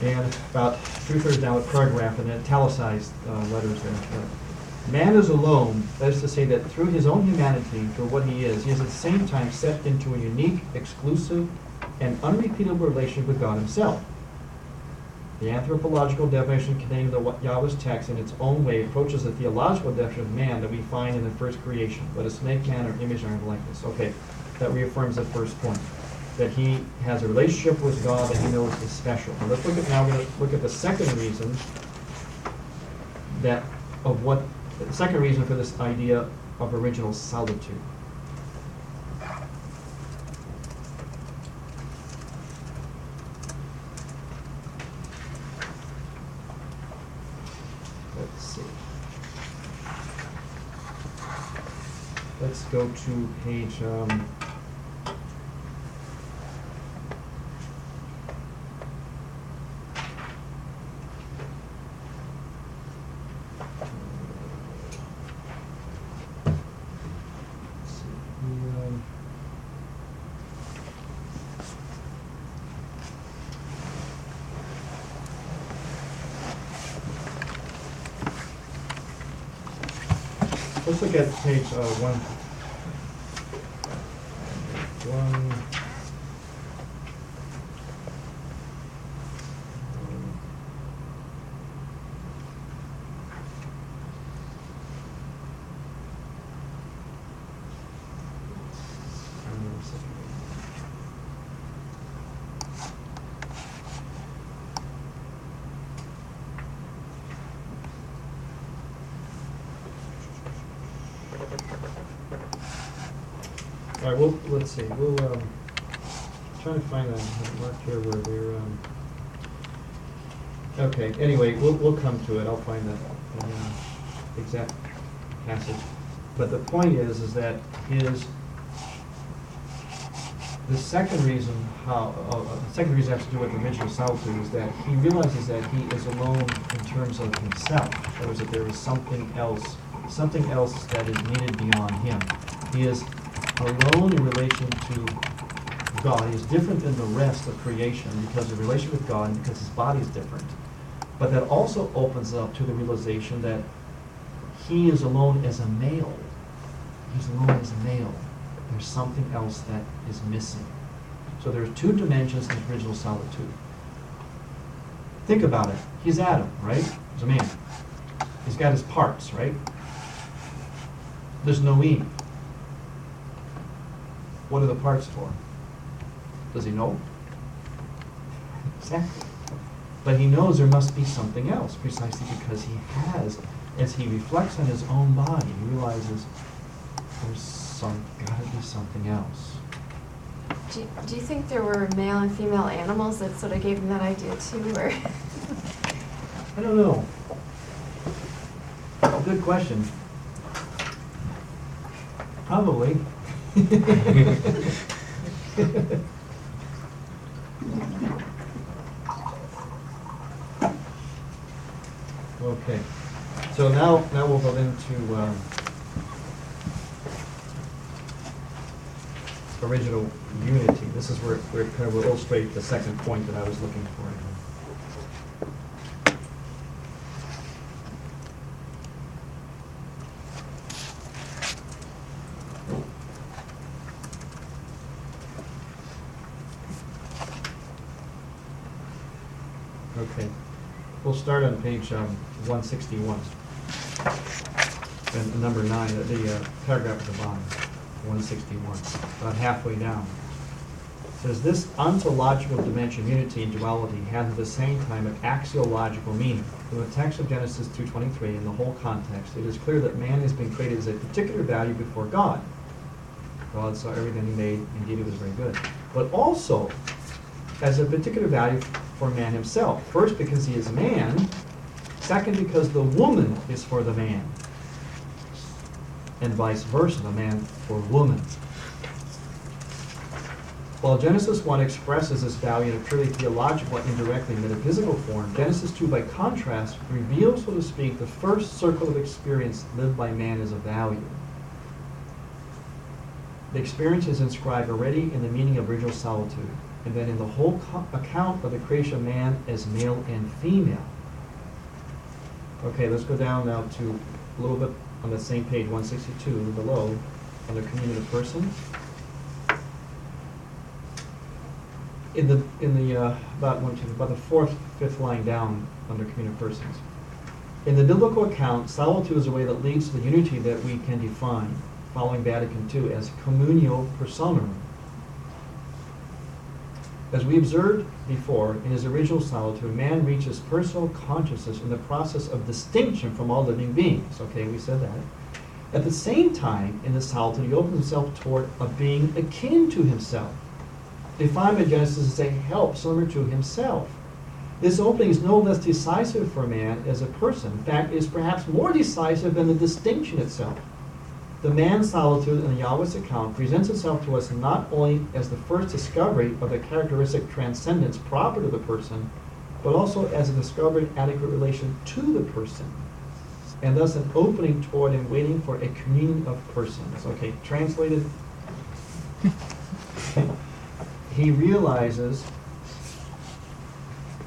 And about 2/3 down the paragraph and italicized letters there. Man is alone, that is to say that through his own humanity, through what he is at the same time stepped into a unique, exclusive, and unrepeatable relationship with God himself. The anthropological definition contained in the Yahweh's text in its own way approaches the theological definition of man that we find in the first creation. Let us make man our image and our likeness. Okay, that reaffirms the first point, that he has a relationship with God that he knows is special. Now let's look at, now we're going to look at the second reason that of what the second reason for this idea of original solitude. let's see. Let's go to page, let's see, let's look at page one. All right, well, let's see, we'll, trying to find a mark here where they're, okay, anyway, we'll come to it, I'll find the exact passage. But the point is that the second reason the second reason has to do with the original solitude is that he realizes that he is alone in terms of himself. That is, that there is something else that is needed beyond him. He is alone in relation to God. He is different than the rest of creation because of relation with God and because his body is different. But that also opens up to the realization that he is alone as a male. He's alone as a male. There's something else that is missing. So there's two dimensions in original solitude. Think about it. He's Adam, right? He's a man. He's got his parts, right? There's no Eve. What are the parts for? Does he know? Exactly. But he knows there must be something else, precisely because he has, as he reflects on his own body, he realizes there's gotta be something else. Do you think there were male and female animals that sort of gave him that idea too, or? I don't know. Good question. Probably. Okay. So now we'll go into original unity. This is where it kind of will illustrate the second point that I was looking for. Okay, we'll start on page 161, and number 9, the paragraph at the bottom, 161, about halfway down. It says, this ontological dimension, unity and duality, has at the same time an axiological meaning. From the text of Genesis 2:23 and the whole context, it is clear that man has been created as a particular value before God. God saw everything he made, indeed it was very good. But also as a particular value for man himself. First, because he is man. Second, because the woman is for the man. And vice versa, the man for woman. While Genesis 1 expresses this value in a purely theological, indirectly metaphysical form, Genesis 2, by contrast, reveals, so to speak, the first circle of experience lived by man as a value. The experience is inscribed already in the meaning of original solitude, and then in the whole account of the creation of man as male and female. Okay, let's go down now to a little bit on the same page, 162, below, under communion of persons. In the about the fourth, fifth line down under communion of persons. In the biblical account, solitude is a way that leads to the unity that we can define, following Vatican II, as communio personarum. As we observed before, in his original solitude, man reaches personal consciousness in the process of distinction from all living beings. Okay, we said that. At the same time, in the solitude, he opens himself toward a being akin to himself, defined by Genesis as a help similar to himself. This opening is no less decisive for man as a person. In fact, it is perhaps more decisive than the distinction itself. The man's solitude in the Yahweh's account presents itself to us not only as the first discovery of the characteristic transcendence proper to the person, but also as a discovered adequate relation to the person, and thus an opening toward and waiting for a communion of persons. Okay, translated. He realizes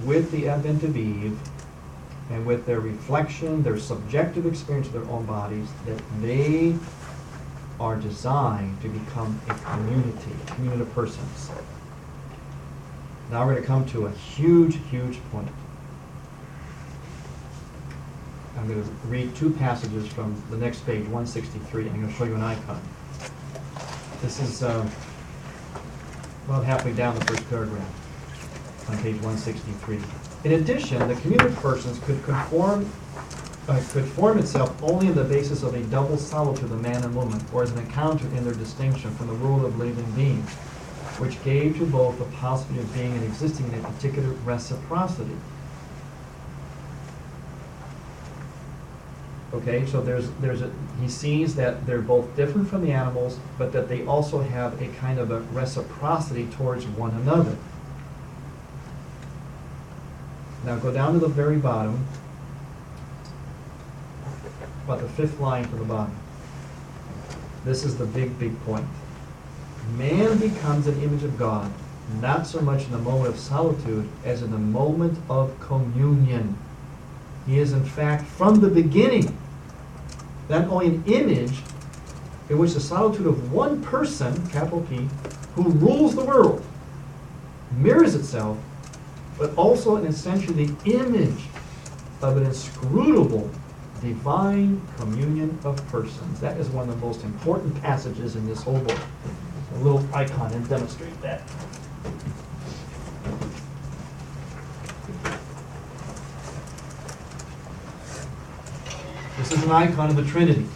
with the advent of Eve and with their reflection, their subjective experience of their own bodies, that they are designed to become a community of persons. Now we're going to come to a huge, huge point. I'm going to read two passages from the next page, 163. I'm going to show you an icon. This is about halfway down the first paragraph on page 163. In addition, the community of persons could form itself only on the basis of a double solitude of man and woman, or as an encounter in their distinction from the world of living beings, which gave to both the possibility of being and existing in a particular reciprocity. Okay, so he sees that they're both different from the animals, but that they also have a kind of a reciprocity towards one another. Now go down to the very bottom, about the fifth line from the bottom. This is the big, big point. Man becomes an image of God, not so much in the moment of solitude as in the moment of communion. He is, in fact, from the beginning, not only an image in which the solitude of one person, capital P, who rules the world, mirrors itself, but also and essentially the image of an inscrutable divine communion of persons. That is one of the most important passages in this whole book. A little icon and demonstrate that. This is an icon of the Trinity.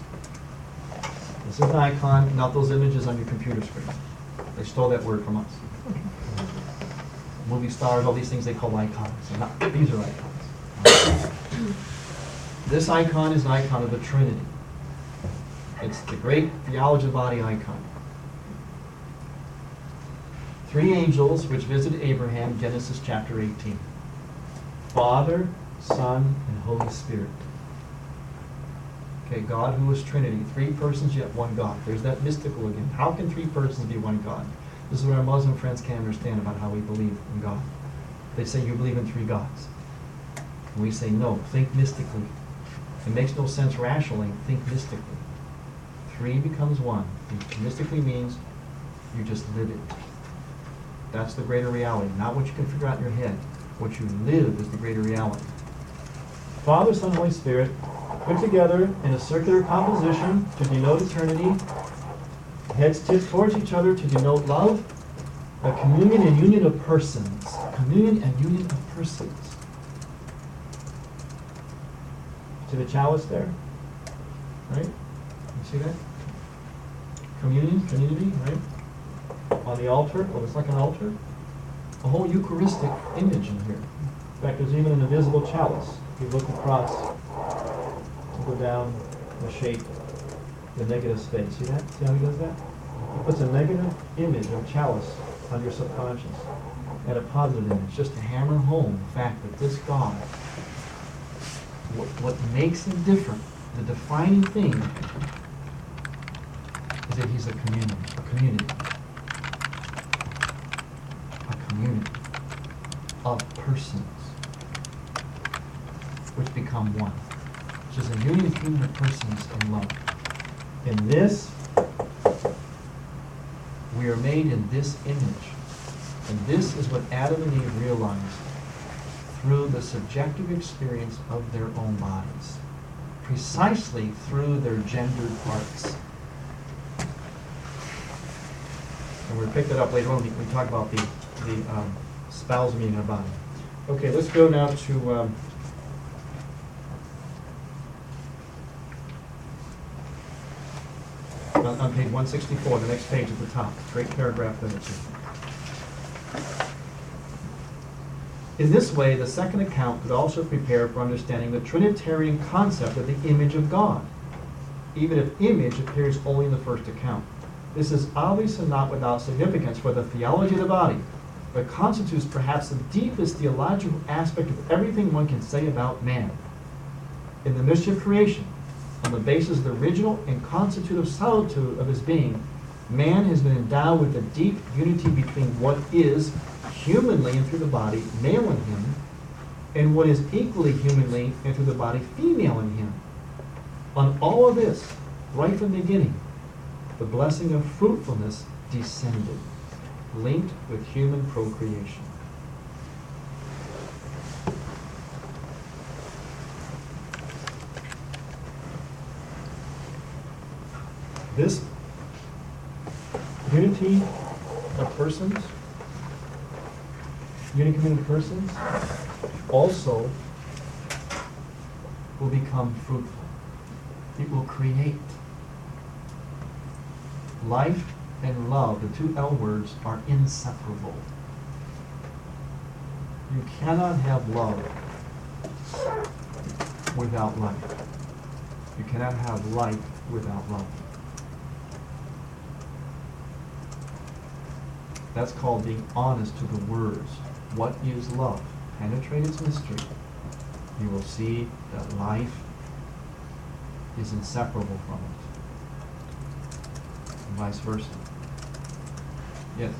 This is an icon, not those images on your computer screen. They stole that word from us. Movie stars, all these things they call icons. These are icons. This icon is an icon of the Trinity. It's the great Theology of the Body icon. Three angels which visited Abraham, Genesis chapter 18. Father, Son, and Holy Spirit. Okay, God who is Trinity. Three persons yet one God. There's that mystical again. How can three persons be one God? This is what our Muslim friends can't understand about how we believe in God. They say you believe in three gods. And we say no, think mystically. It makes no sense rationally, think mystically. Three becomes one. Mystically means you just live it. That's the greater reality, not what you can figure out in your head. What you live is the greater reality. Father, Son, Holy Spirit, put together in a circular composition to denote eternity, heads tipped towards each other to denote love, a communion and union of persons. Communion and union of persons. See the chalice there? Right? You see that? Communion, community, right? On the altar, what looks like an altar. A whole Eucharistic image in here. In fact, there's even an invisible chalice. If you look across, go down the shape, the negative space. See that? See how he does that? He puts a negative image of chalice on your subconscious and a positive image, just to hammer home the fact that this God, what makes him different, the defining thing, is that he's a community. A community of persons which become one. Which is a union of human persons in love. In this, we are made in this image. And this is what Adam and Eve realized through the subjective experience of their own bodies. Precisely through their gendered parts. And we'll pick that up later on when we talk about the spousal meaning of body. Okay, let's go now to on page 164, the next page at the top. Great paragraph there too. In this way, the second account could also prepare for understanding the Trinitarian concept of the image of God, even if image appears only in the first account. This is obviously not without significance for the theology of the body, but constitutes perhaps the deepest theological aspect of everything one can say about man. In the mystery of creation, on the basis of the original and constitutive solitude of his being, man has been endowed with a deep unity between what is humanly and through the body male in him, and what is equally humanly and through the body female in him. On all of this, right from the beginning, the blessing of fruitfulness descended, linked with human procreation. This unity of persons, unity committed persons, also will become fruitful. It will create. Life and love, the two L words, are inseparable. You cannot have love without life. You cannot have life without love. That's called being honest to the words. What is love? Penetrate its mystery. You will see that life is inseparable from it. And vice versa. Yes?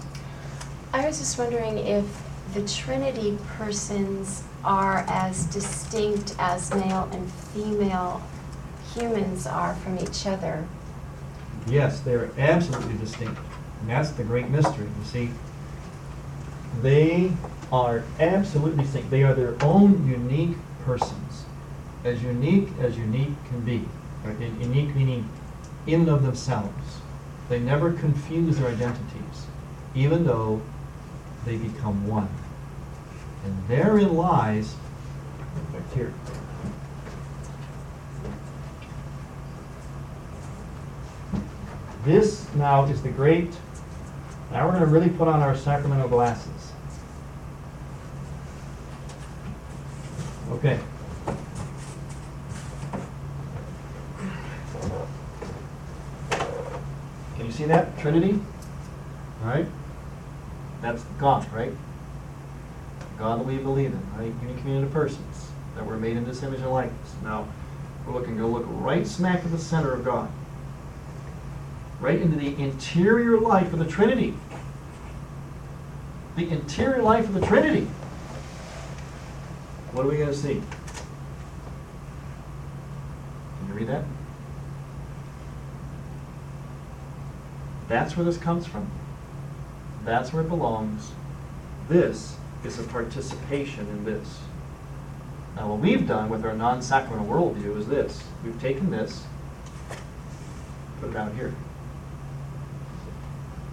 I was just wondering if the Trinity persons are as distinct as male and female humans are from each other. Yes, they are absolutely distinct. And that's the great mystery. You see, they are absolutely distinct. They are their own unique persons. As unique can be. Unique meaning in and of themselves. They never confuse their identities, even though they become one. And therein lies, right here, this now is the great, now we're going to really put on our sacramental glasses. Okay. Can you see that? Trinity? All right? That's God, right? God that we believe in, right? Unique community of persons that were made in this image and likeness. Now, we're looking to look right smack at the center of God. Right into the interior life of the Trinity. The interior life of the Trinity. What are we going to see? Can you read that? That's where this comes from. That's where it belongs. This is a participation in this. Now what we've done with our non-sacramental worldview is this. We've taken this, put it down here.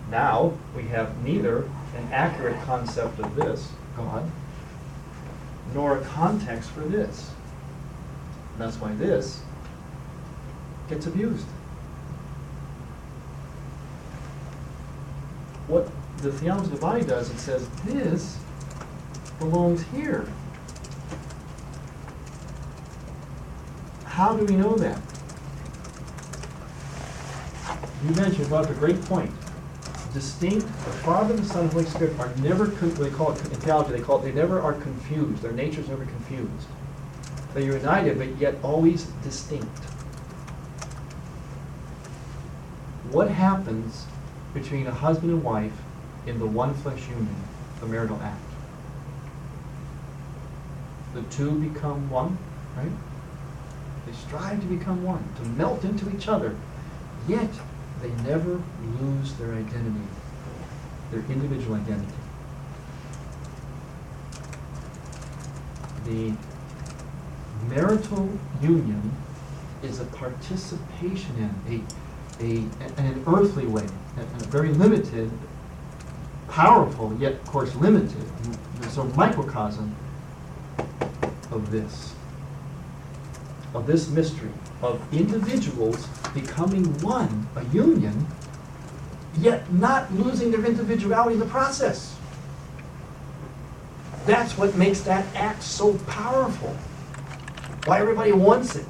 Now we have neither an accurate concept of this, God, nor a context for this. And that's why this gets abused. What the theology of the body does, it says this belongs here. How do we know that? You mentioned about the great point. Distinct, the Father, the Son, and the Holy Spirit are never, they call it in theology, they never are confused. Their nature's never confused. They're united, but yet always distinct. What happens between a husband and wife in the one flesh union, the marital act? The two become one, right? They strive to become one, to melt into each other, yet they never lose their identity, their individual identity. The marital union is a participation in an earthly way, in a very limited, powerful, yet of course limited. There's a microcosm of this mystery of individuals becoming one, a union, yet not losing their individuality in the process. That's what makes that act so powerful. Why everybody wants it.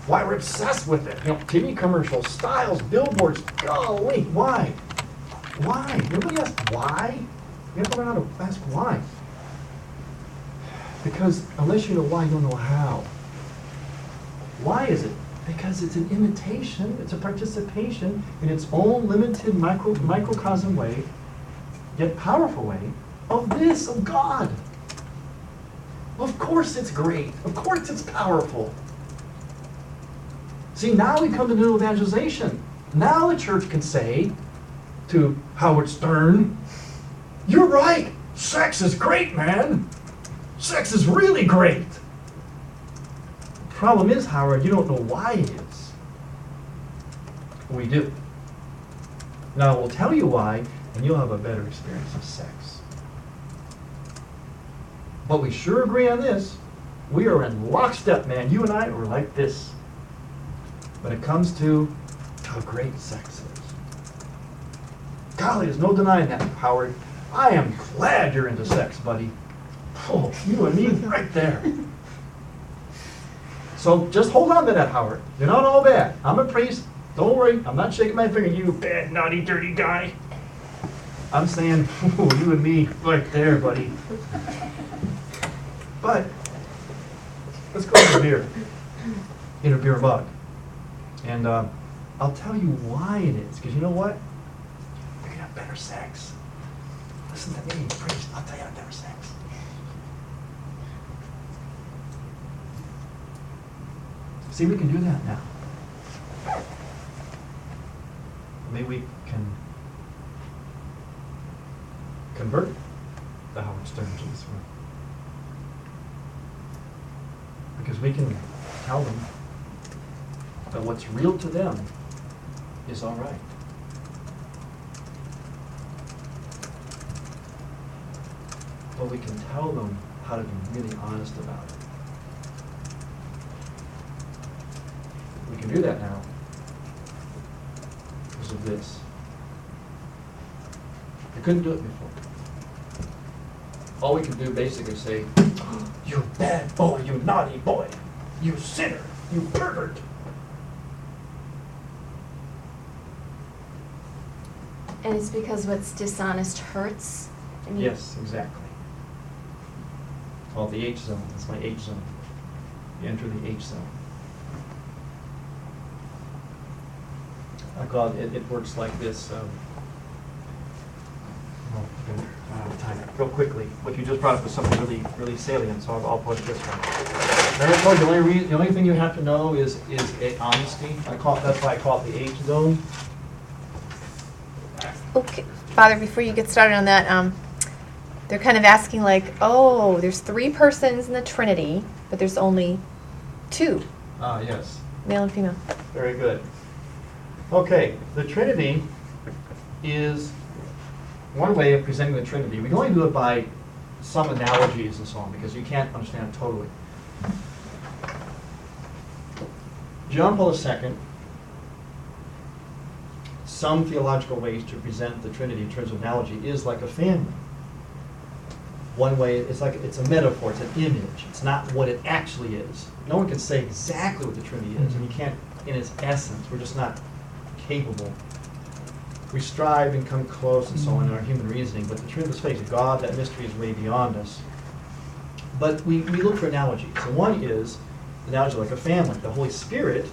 Why we're obsessed with it. You know, TV commercials, styles, billboards, golly, why? Why? Everybody asks why? You have to learn how to ask why. Because unless you know why, you don't know how. Why is it? Because it's an imitation, it's a participation in its own limited microcosm way, yet powerful way, of this, of God. Of course it's great. Of course it's powerful. See, now we come to new evangelization. Now the church can say to Howard Stern, "You're right. Sex is great, man. Sex is really great." The problem is, Howard, you don't know why it is. We do. Now, we'll tell you why, and you'll have a better experience of sex. But we sure agree on this. We are in lockstep, man. You and I are like this when it comes to how great sex is. Golly, there's no denying that, Howard. I am glad you're into sex, buddy. Oh, you and me right there. So just hold on to that, Howard. You're not all bad. I'm a priest. Don't worry. I'm not shaking my finger. You bad, naughty, dirty guy. I'm saying, oh, you and me right there, buddy. But let's go to beer in a beer mug. And I'll tell you why it is. Because you know what? You're going to have better sex. Listen to me, priest. I'll tell you how better sex. See, we can do that now. Maybe we can convert the Howard Stern to this one. Because we can tell them that what's real to them is all right. But we can tell them how to be really honest about it. We can do that now because of this. We couldn't do it before. All we could do basically is say, "You bad boy, you naughty boy, you sinner, you pervert." And it's because what's dishonest hurts? I mean, Yes, exactly. Oh, the H zone. That's my H zone. You enter the H zone. I call it, it works like this. Time it real quickly. What you just brought up was something really, really salient, so I'll put it this way. Remember, I told you the only thing you have to know is honesty. That's why I call it the H zone. Okay, Father, before you get started on that, they're kind of asking like, oh, there's 3 persons in the Trinity, but there's only 2, Ah, yes. male and female. Very good. Okay, the Trinity is one way of presenting the Trinity. We can only do it by some analogies and so on, because you can't understand it totally. John Paul II, some theological ways to present the Trinity in terms of analogy is like a family. One way, it's a metaphor, it's an image. It's not what it actually is. No one can say exactly what the Trinity is, and you can't, in its essence, we're just not capable. We strive and come close and so on in our human reasoning, but the Trinity, let's face it, God, that mystery is way beyond us. But we look for analogies. So one is the analogy like a family. The Holy Spirit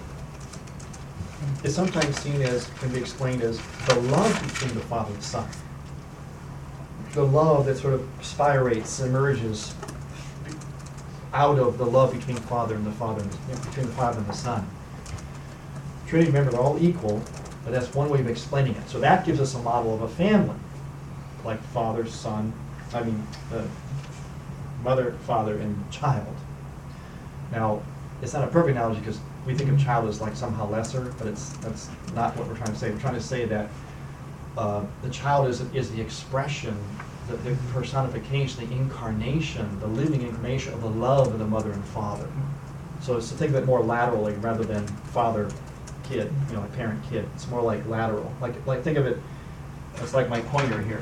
is sometimes seen as, can be explained as the love between the Father and the Son. The love that sort of spirates, emerges out of the love between the Father and the Father, between the Father and the Son. Trinity, remember, they're all equal, but that's one way of explaining it. So that gives us a model of a family, like father, son, mother, father, and child. Now, it's not a perfect analogy because we think of child as like somehow lesser, but that's not what we're trying to say. We're trying to say that the child is the expression, the personification, the incarnation, the living incarnation of the love of the mother and father. So it's to think of it more laterally rather than father-kid, like parent-kid. It's more like lateral. Like think of it, it's like my pointer here,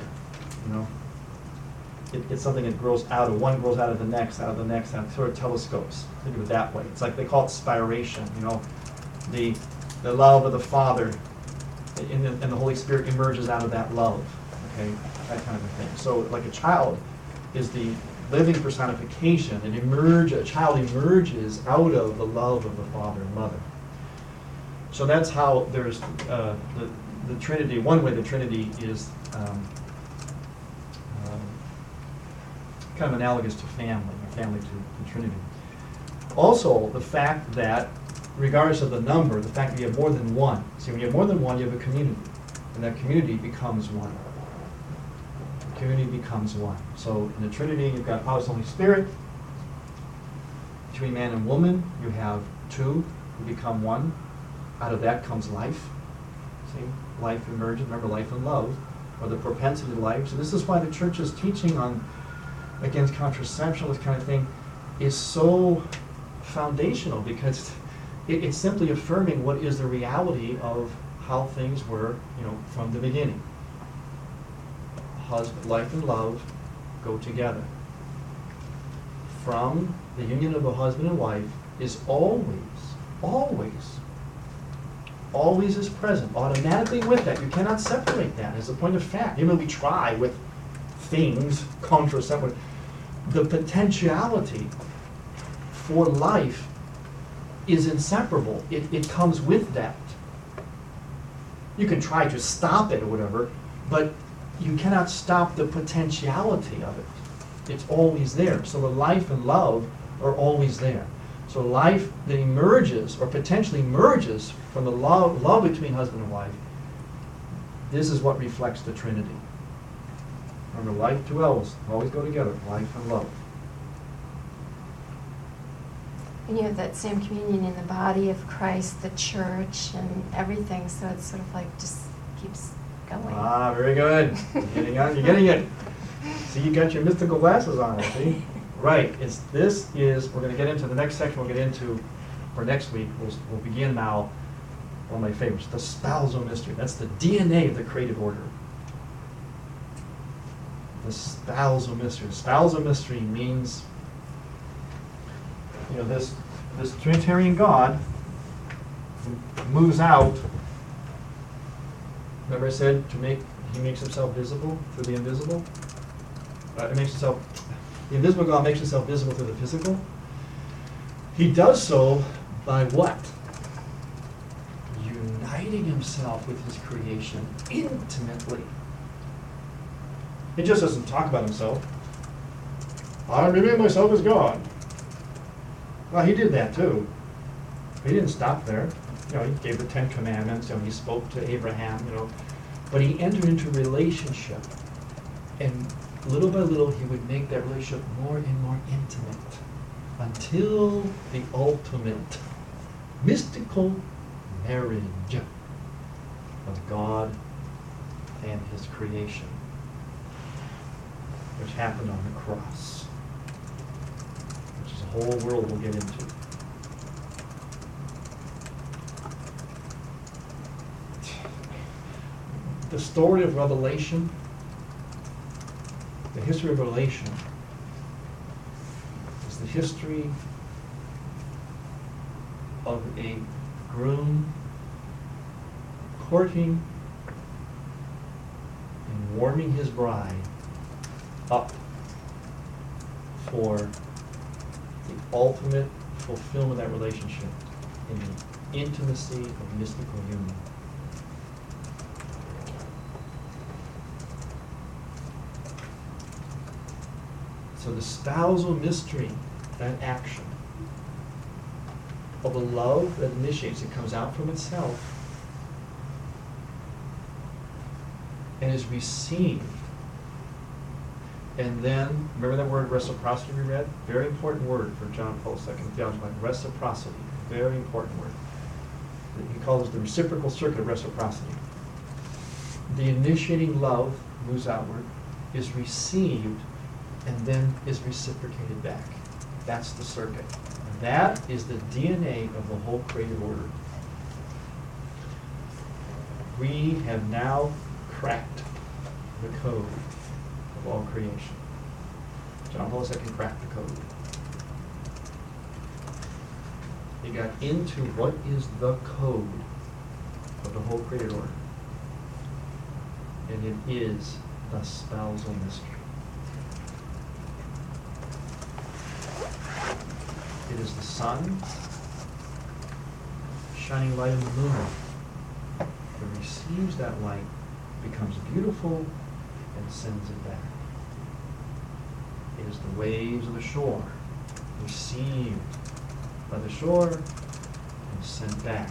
it's something that grows out of, one grows out of the next, out of the next, out of sort of telescopes. Think of it that way. It's like they call it spiration, you know. The love of the Father and the Holy Spirit emerges out of that love, okay, that kind of a thing. So like a child is the living personification. A child emerges out of the love of the Father and Mother. So that's how there's the Trinity. One way the Trinity is kind of analogous to family to the Trinity. Also, the fact that, regardless of the number, the fact that you have more than one. See, when you have more than one, you have a community, and that community becomes one. The community becomes one. So in the Trinity, you've got Father, Son, Holy Spirit. Between man and woman, you have two who become one. Out of that comes life. See, life emerges. Remember, life and love, or the propensity to life. So this is why the church's teaching on against contraception, this kind of thing, is so foundational, because it's simply affirming what is the reality of how things were, you know, from the beginning. Life and love go together. From the union of a husband and wife is always is present, automatically with that. You cannot separate that as a point of fact. Even though we try with things, contraception, the potentiality for life is inseparable. It comes with that. You can try to stop it or whatever, but you cannot stop the potentiality of it. It's always there. So the life and love are always there. So life that emerges or potentially emerges from the love between husband and wife, this is what reflects the Trinity. Remember, life, two L's, always go together, life and love. And you have that same communion in the body of Christ, the church, and everything, so it's sort of like just keeps going. Ah, very good. You're getting it. See, you got your mystical glasses on, see? Right, we're going to get into the next section we'll get into, or next week, we'll begin now, one of my favorites, the spousal mystery. That's the DNA of the creative order. The spousal mystery. The spousal mystery means, you know, this Trinitarian God moves out. Remember I said he makes himself visible through the invisible? The invisible God makes himself visible through the physical. He does so by what? Uniting himself with his creation intimately. He just doesn't talk about himself. I reveal myself as God. Well, he did that too. He didn't stop there. You know, he gave the 10 Commandments, you know, he spoke to Abraham, you know. But he entered into relationship. And little by little, he would make that relationship more and more intimate until the ultimate mystical marriage of God and his creation, which happened on the cross, which is a whole world we'll get into. The story of Revelation, the history of Revelation, is the history of a groom courting and warming his bride up for the ultimate fulfillment of that relationship in the intimacy of mystical union. So the spousal mystery, that action of a love that initiates, it comes out from itself and is received. And then, remember that word reciprocity we read? Very important word for John Paul II, theology, like reciprocity. Very important word. He calls it the reciprocal circuit of reciprocity. The initiating love moves outward, is received, and then is reciprocated back. That's the circuit. That is the DNA of the whole creative order. We have now cracked the code of all creation. John Paul II cracked the code. He got into what is the code of the whole created order. And it is the spousal mystery. It is the sun shining light in the moon. It receives that light, becomes beautiful, and sends it back. It is the waves of the shore, received by the shore and sent back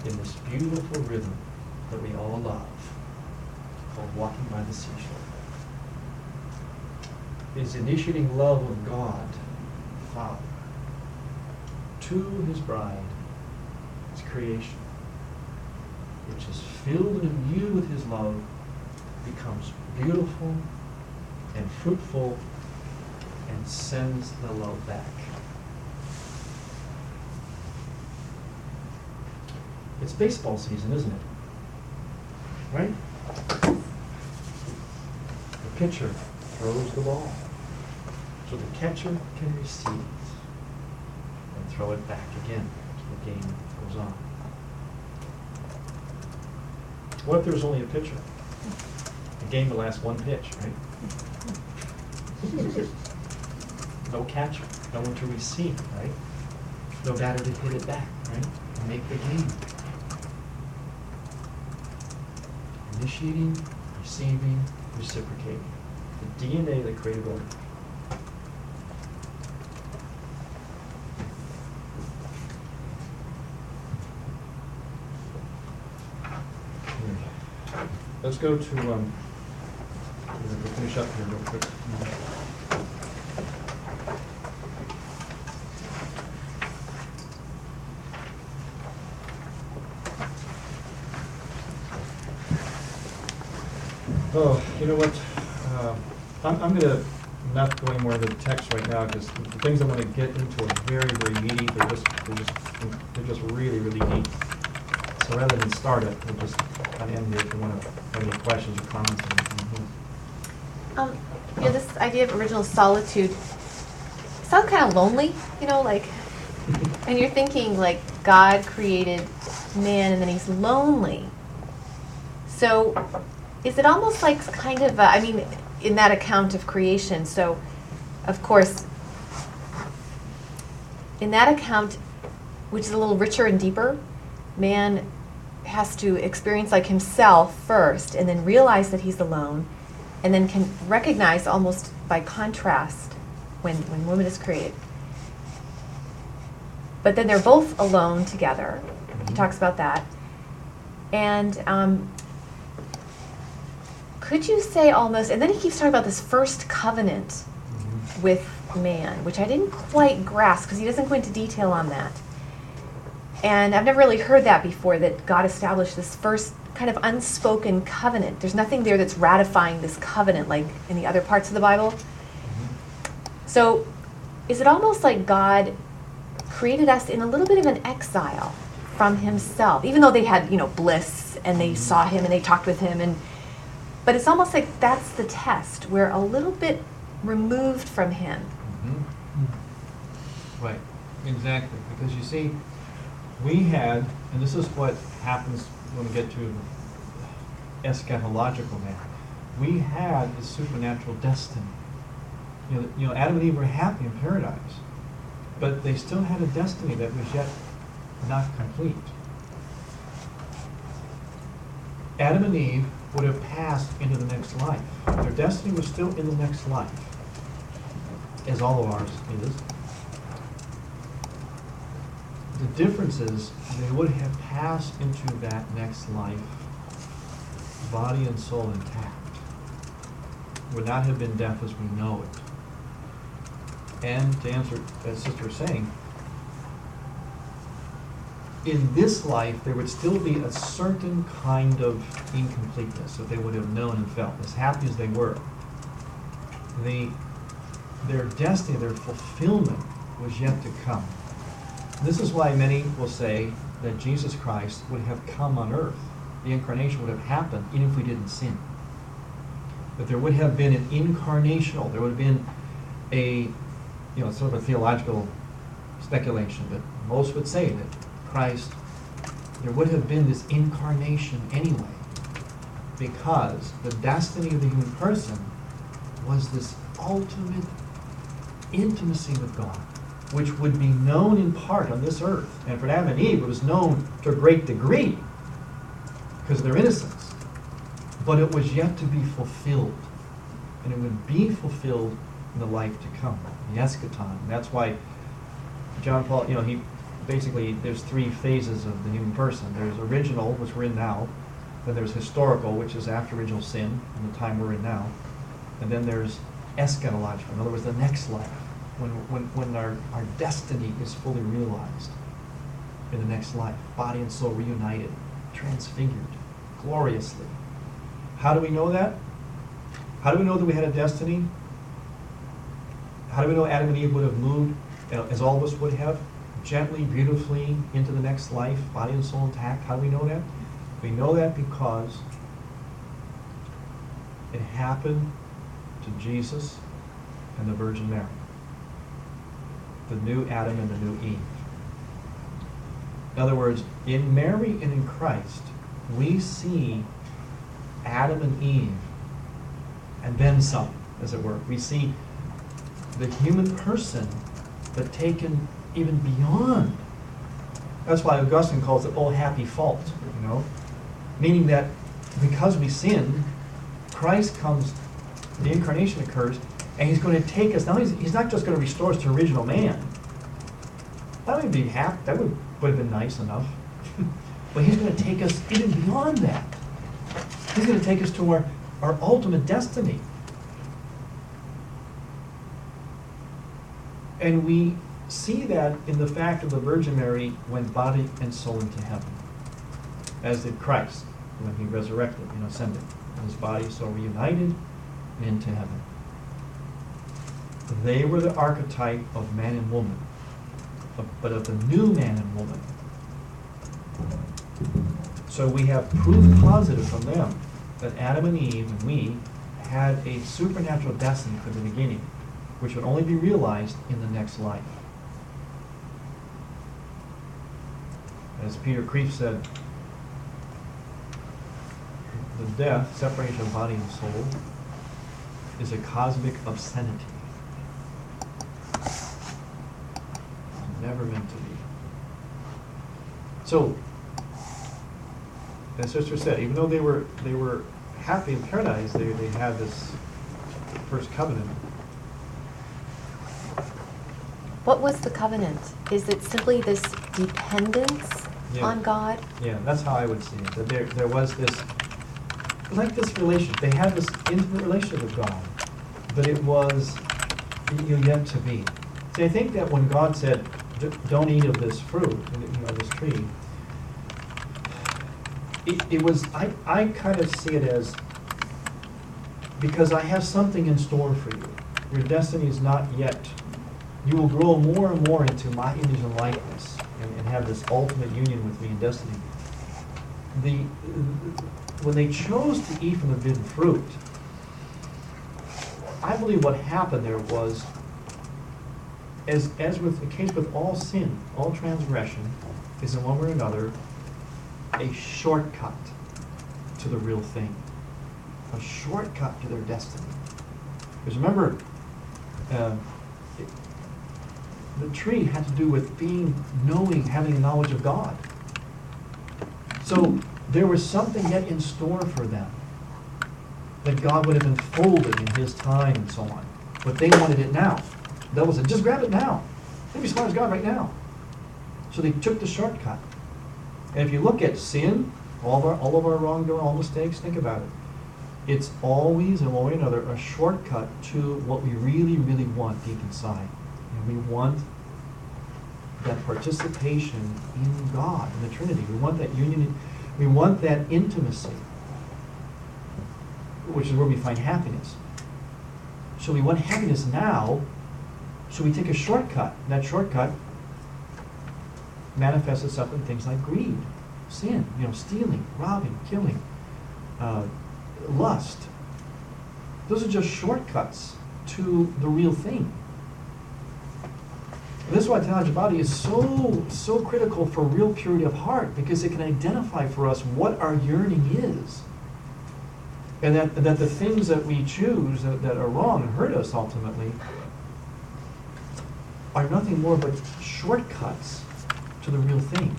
in this beautiful rhythm that we all love, called walking by the seashore. It is initiating love of God, Father, to his bride, his creation, which is filled and imbued with his love, becomes beautiful and fruitful, and sends the love back. It's baseball season, isn't it? Right? The pitcher throws the ball so the catcher can receive it and throw it back again as the game goes on. What if there's only a pitcher? A game will last one pitch, right? No catcher, no one to receive, right? No batter to hit it back, right? And make the game. Initiating, receiving, reciprocating. The DNA of the created order. Let's go to, we'll finish up here real quick. Oh, you know what? I'm going to not go any more into the text right now because the things I want to get into are very, very meaty. They're just really, really neat. So rather than start it, we'll just kind of end here if you want to have any questions or comments. You know, this idea of original solitude sounds kind of lonely, you know, like, and you're thinking like God created man and then he's lonely. So is it almost like kind of, I mean, in that account of creation, so of course, in that account, which is a little richer and deeper, man has to experience like himself first and then realize that he's alone and then can recognize almost by contrast when woman is created. But then they're both alone together. He talks about that. And could you say almost, and then he keeps talking about this first covenant with man, which I didn't quite grasp because he doesn't go into detail on that. And I've never really heard that before, that God established this first kind of unspoken covenant. There's nothing there that's ratifying this covenant like in the other parts of the Bible. So is it almost like God created us in a little bit of an exile from himself, even though they had, you know, bliss and they saw him and they talked with him, but it's almost like that's the test. We're a little bit removed from him. Right, exactly. Because you see, we had, and this is what happens when we get to eschatological man, we had the supernatural destiny. You know, Adam and Eve were happy in paradise, but they still had a destiny that was yet not complete. Adam and Eve would have passed into the next life. Their destiny was still in the next life, as all of ours is. The difference is they would have passed into that next life, body and soul intact. Would not have been death as we know it. And to answer, as Sister was saying, in this life, there would still be a certain kind of incompleteness that they would have known and felt, as happy as they were. Their destiny, their fulfillment was yet to come. This is why many will say that Jesus Christ would have come on earth. The incarnation would have happened even if we didn't sin. That there would have been an incarnational, there would have been sort of a theological speculation, but most would say that Christ, there would have been this incarnation anyway, because the destiny of the human person was this ultimate intimacy with God, which would be known in part on this earth. And for Adam and Eve, it was known to a great degree because of their innocence. But it was yet to be fulfilled. And it would be fulfilled in the life to come, the eschaton. And that's why John Paul, he basically, there's three phases of the human person. There's original, which we're in now. Then there's historical, which is after original sin, in the time we're in now. And then there's eschatological, in other words, the next life, when our destiny is fully realized in the next life, body and soul reunited, transfigured, gloriously. How do we know that? How do we know that we had a destiny? How do we know Adam and Eve would have moved, as all of us would have, gently, beautifully into the next life, body and soul intact? How do we know that? We know that because it happened to Jesus and the Virgin Mary, the new Adam and the new Eve. In other words, in Mary and in Christ, we see Adam and Eve, and then some, as it were. We see the human person, but taken even beyond. That's why Augustine calls it, oh, happy fault, meaning that because we sinned, Christ comes, the incarnation occurs, and he's going to take us. Now he's not just going to restore us to original man. That would be that would have been nice enough. But he's going to take us even beyond that. He's going to take us to our ultimate destiny. And we see that in the fact that the Virgin Mary went body and soul into heaven, as did Christ when he resurrected and ascended. His body soul reunited into heaven. They were the archetype of man and woman, but of the new man and woman. So we have proof positive from them that Adam and Eve and we had a supernatural destiny from the beginning, which would only be realized in the next life. As Peter Kreeft said, the death, separation of body and soul, is a cosmic obscenity. Never meant to be. So, as Sister said, even though they were happy in paradise, they had this first covenant. What was the covenant? Is it simply this dependence on God? Yeah, that's how I would see it. That there was this, like this relationship. They had this intimate relationship with God, but it was yet to be. See, I think that when God said, "Don't eat of this fruit, this tree," it was. I kind of see it as, because I have something in store for you. Your destiny is not yet. You will grow more and more into my image and likeness, and have this ultimate union with me in destiny. When they chose to eat from the forbidden fruit, I believe what happened there was, as with the case with all sin, all transgression, is in one way or another a shortcut to the real thing, a shortcut to their destiny. Because remember, the tree had to do with having a knowledge of God. So there was something yet in store for them that God would have unfolded in his time and so on. But they wanted it now. The devil said, just grab it now. Maybe as far as God right now. So they took the shortcut. And if you look at sin, all of our wrongdoing, all mistakes, think about it. It's always, in one way or another, a shortcut to what we really, really want deep inside. And we want that participation in God, in the Trinity. We want that union. We want that intimacy, which is where we find happiness. So we want happiness now, so we take a shortcut. And that shortcut manifests itself in things like greed, sin, stealing, robbing, killing, lust. Those are just shortcuts to the real thing. This is why theology of body is so critical for real purity of heart, because it can identify for us what our yearning is. And that the things that we choose that are wrong and hurt us ultimately are nothing more but shortcuts to the real thing.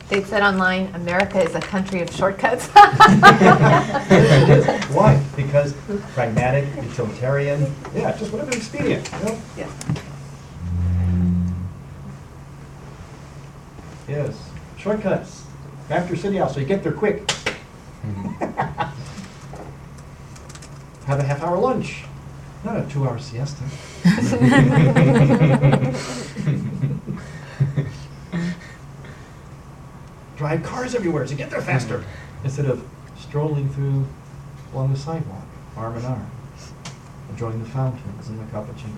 They said online, America is a country of shortcuts. It is. Why? Because pragmatic, utilitarian, yeah, just whatever expedient, you know? Yeah. Yes. Shortcuts. After city house, so you get there quick. Have a half-hour lunch, not a 2-hour siesta. Drive cars everywhere to get there faster, instead of strolling through along the sidewalk, arm in arm, enjoying the fountains and the cappuccino.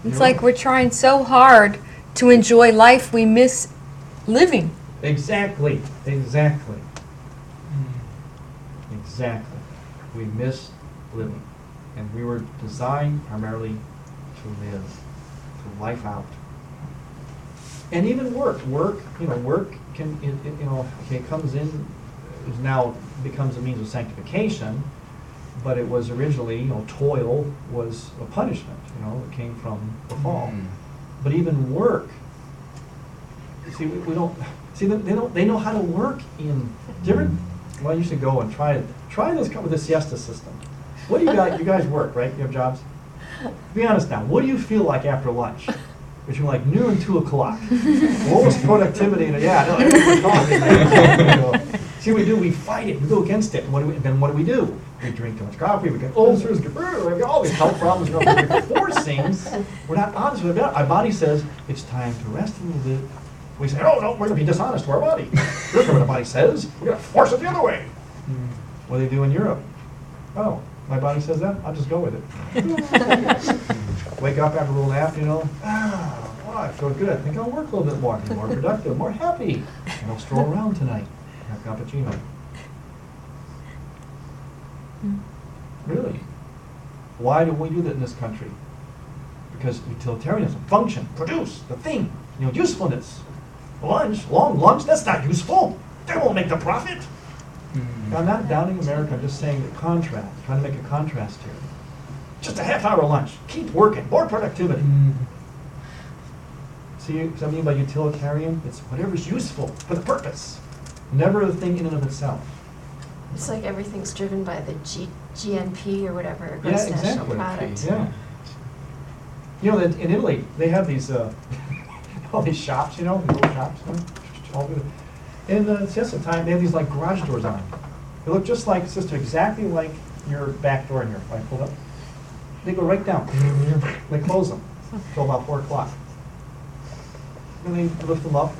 It's like we're trying so hard to enjoy life, we miss living. Exactly. Exactly. We miss living. And we were designed primarily to live, to life out. And even work, work can, comes in, is now becomes a means of sanctification, but it was originally, toil was a punishment, it came from the fall. But even work, see, we don't, see, they know how to work in different, well, I used to go and try this with the siesta system. What do you got? You guys work, right? You have jobs? Be honest now, what do you feel like after lunch? Between like noon and 2 o'clock. What was productivity? Everyone's talking. See what we do? We fight it. We go against it. And then what do? We drink too much coffee. We get ulcers. We have all these health problems. We force things. We're not honest with it. Our body says it's time to rest a little bit. We say, oh, no, we're going to be dishonest to our body. Here's what the body says. We're going to force it the other way. What do they do in Europe? Oh, my body says that? I'll just go with it. Wake up after a little nap, I feel good. I think I'll work a little bit more. Be more productive, more happy. And I'll stroll around tonight. Have cappuccino. Really? Why do we do that in this country? Because utilitarianism, function, produce, the thing, usefulness. Long lunch, that's not useful. They won't make the profit. Now, I'm not downing America, I'm just saying the contrast, trying to make a contrast here. Just a half-hour lunch. Keep working, more productivity. See what I mean by utilitarian? It's whatever's useful for the purpose, never the thing in and of itself. It's like everything's driven by the GNP or whatever, gross national product. Yeah. In Italy, they have these all these shops, little shops. All good. In the siesta time, they have these like garage doors on. They look just like, sister, exactly like your back door in here. If I pulled up, they go right down. They close them until about 4 o'clock. Then they lift them up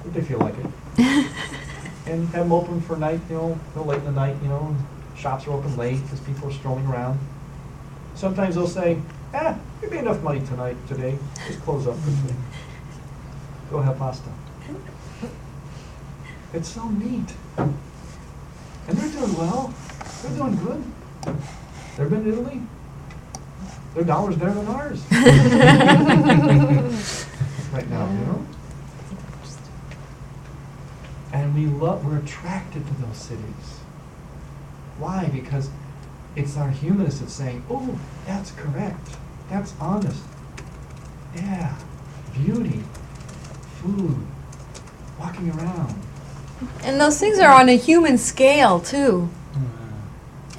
if they feel like it, and have them open for night. Late in the night. Shops are open late because people are strolling around. Sometimes they'll say, "We made enough money today. Just close up quickly. Go have pasta." It's so neat. And they're doing well. They're doing good. They've been to Italy. Their dollar's better than ours. Right now, And we're attracted to those cities. Why? Because it's our humanness that's saying, oh, that's correct. That's honest. Yeah. Beauty. Food. Walking around. And those things are on a human scale, too.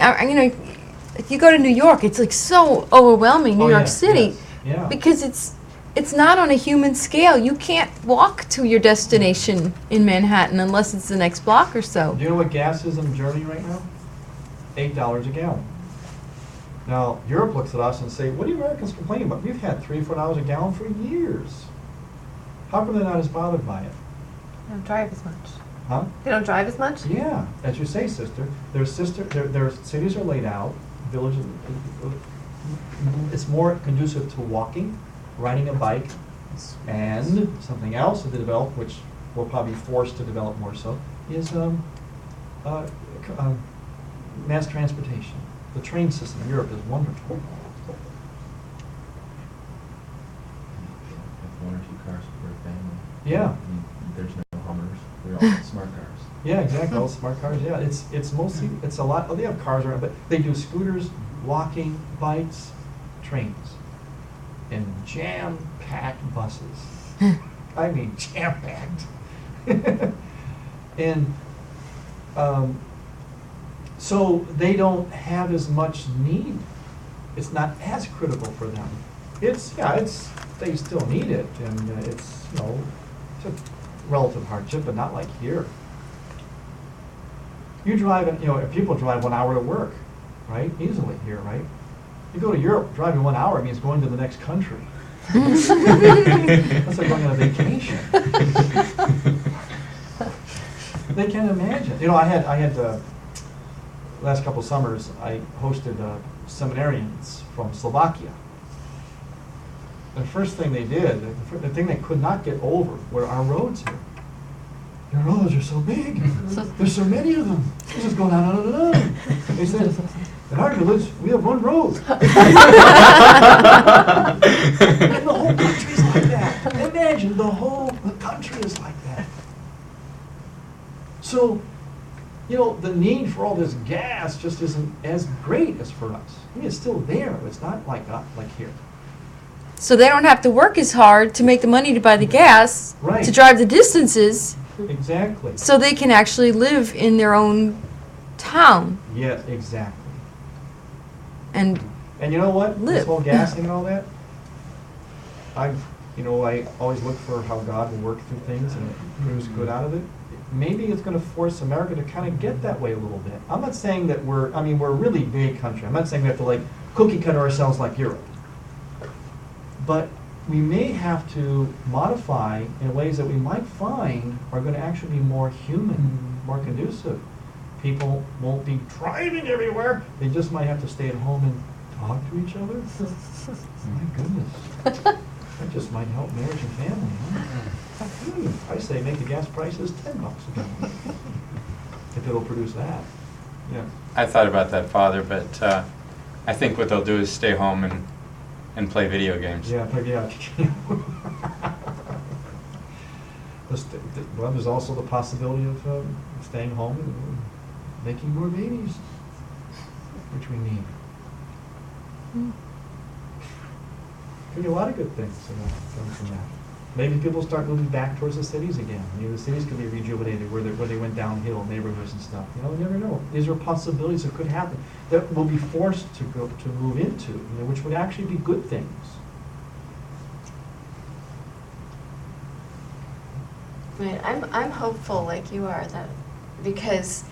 If you go to New York, it's like so overwhelming, New York City, Yeah. because it's not on a human scale. You can't walk to your destination in Manhattan unless it's the next block or so. Do you know what gas is in Germany right now? $8 a gallon. Now, Europe looks at us and say, what are you Americans complaining about? We've had $3 or $4 a gallon for years. How come they're not as bothered by it? They don't drive as much. Huh? They don't drive as much? Yeah, as you say, sister. Their cities are laid out, villages. It's more conducive to walking, riding a bike, and something else that they develop, which we'll probably be forced to develop more so, is mass transportation. The train system in Europe is wonderful. Have one or two cars per family. Yeah. I mean, there's no Hummers. We're all smart cars. Yeah, exactly. All smart cars. Yeah, it's mostly it's a lot. Oh, they have cars around, but they do scooters, walking, bikes, trains, and jam-packed buses. I mean, jam-packed. And so they don't have as much need. It's not as critical for them. They still need it, and it's it's a relative hardship, but not like here. You drive, people drive 1 hour to work, right? Easily here, right? You go to Europe, driving 1 hour means going to the next country. That's like going on a vacation. They can't imagine. I had last couple summers, I hosted seminarians from Slovakia. The first thing they did, the thing they could not get over were our roads here. Your roads are so big. There's so many of them. This is going on and on and on. They said, in our village, we have one road. And the whole country's like that. Imagine the country is like that. So, the need for all this gas just isn't as great as for us. I mean, it's still there, but it's not like here. So they don't have to work as hard to make the money to buy the gas, Right. to drive the distances, Exactly. so they can actually live in their own town. Yeah, exactly. And And you know what? This Live. whole gas thing and all that, I always look for how God will work through things and produce good out of it. Maybe it's going to force America to kind of get that way a little bit. I'm not saying that we're a really big country. I'm not saying we have to cookie cutter ourselves like Europe. But we may have to modify in ways that we might find are going to actually be more human, more conducive. People won't be driving everywhere. They just might have to stay at home and talk to each other. My goodness. That just might help marriage and family, huh? I say make the gas prices $10 a gallon. If it'll produce that. Yeah. I thought about that, Father, but I think what they'll do is stay home and play video games. Yeah, well, there's also the possibility of staying home and making more babies, which we need. Could be a lot of good things come from that. Maybe people start moving back towards the cities again. The cities could be rejuvenated where they went downhill, neighborhoods and stuff. You never know. These are possibilities that could happen that we'll be forced to move into, which would actually be good things. Right. I'm hopeful like you are that because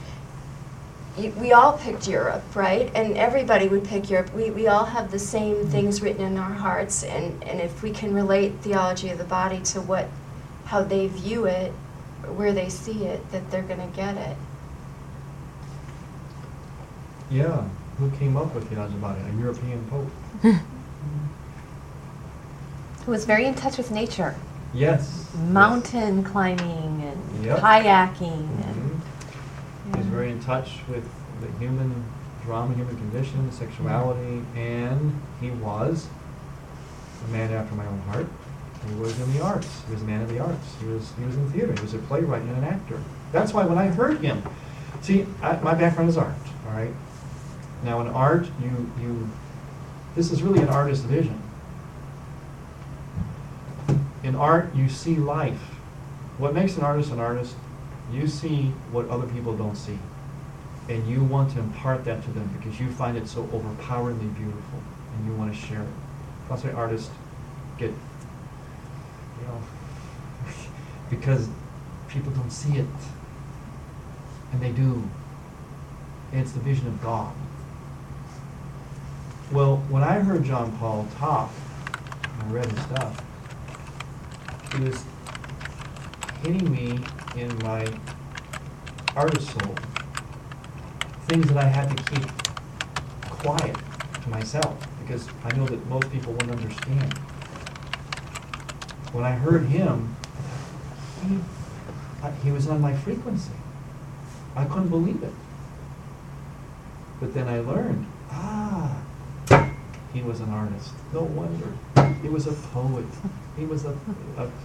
we all picked Europe, right? And everybody would pick Europe. We all have the same things written in our hearts, and if we can relate theology of the body to how they view it, where they see it, that they're going to get it. Yeah. Who came up with theology of the body? A European pope. Who was very in touch with nature. Yes. Mountain climbing and Yep. kayaking. And, He's very in touch with the human drama, human condition, sexuality, and he was a man after my own heart. He was in the arts. He was a man of the arts. He was in theater. He was a playwright and an actor. That's why when I heard him, see, my background is art. All right. Now in art, this is really an artist's vision. In art, you see life. What makes an artist, you see what other people don't see. And you want to impart that to them because you find it so overpoweringly beautiful and you want to share it. That's why artists get, because people don't see it. And they do. And it's the vision of God. Well, when I heard John Paul talk, and I read his stuff, he was hitting me in my artist soul. Things that I had to keep quiet to myself because I know that most people wouldn't understand. When I heard him, he was on my frequency. I couldn't believe it. But then I learned, he was an artist. No wonder. He was a poet. He was a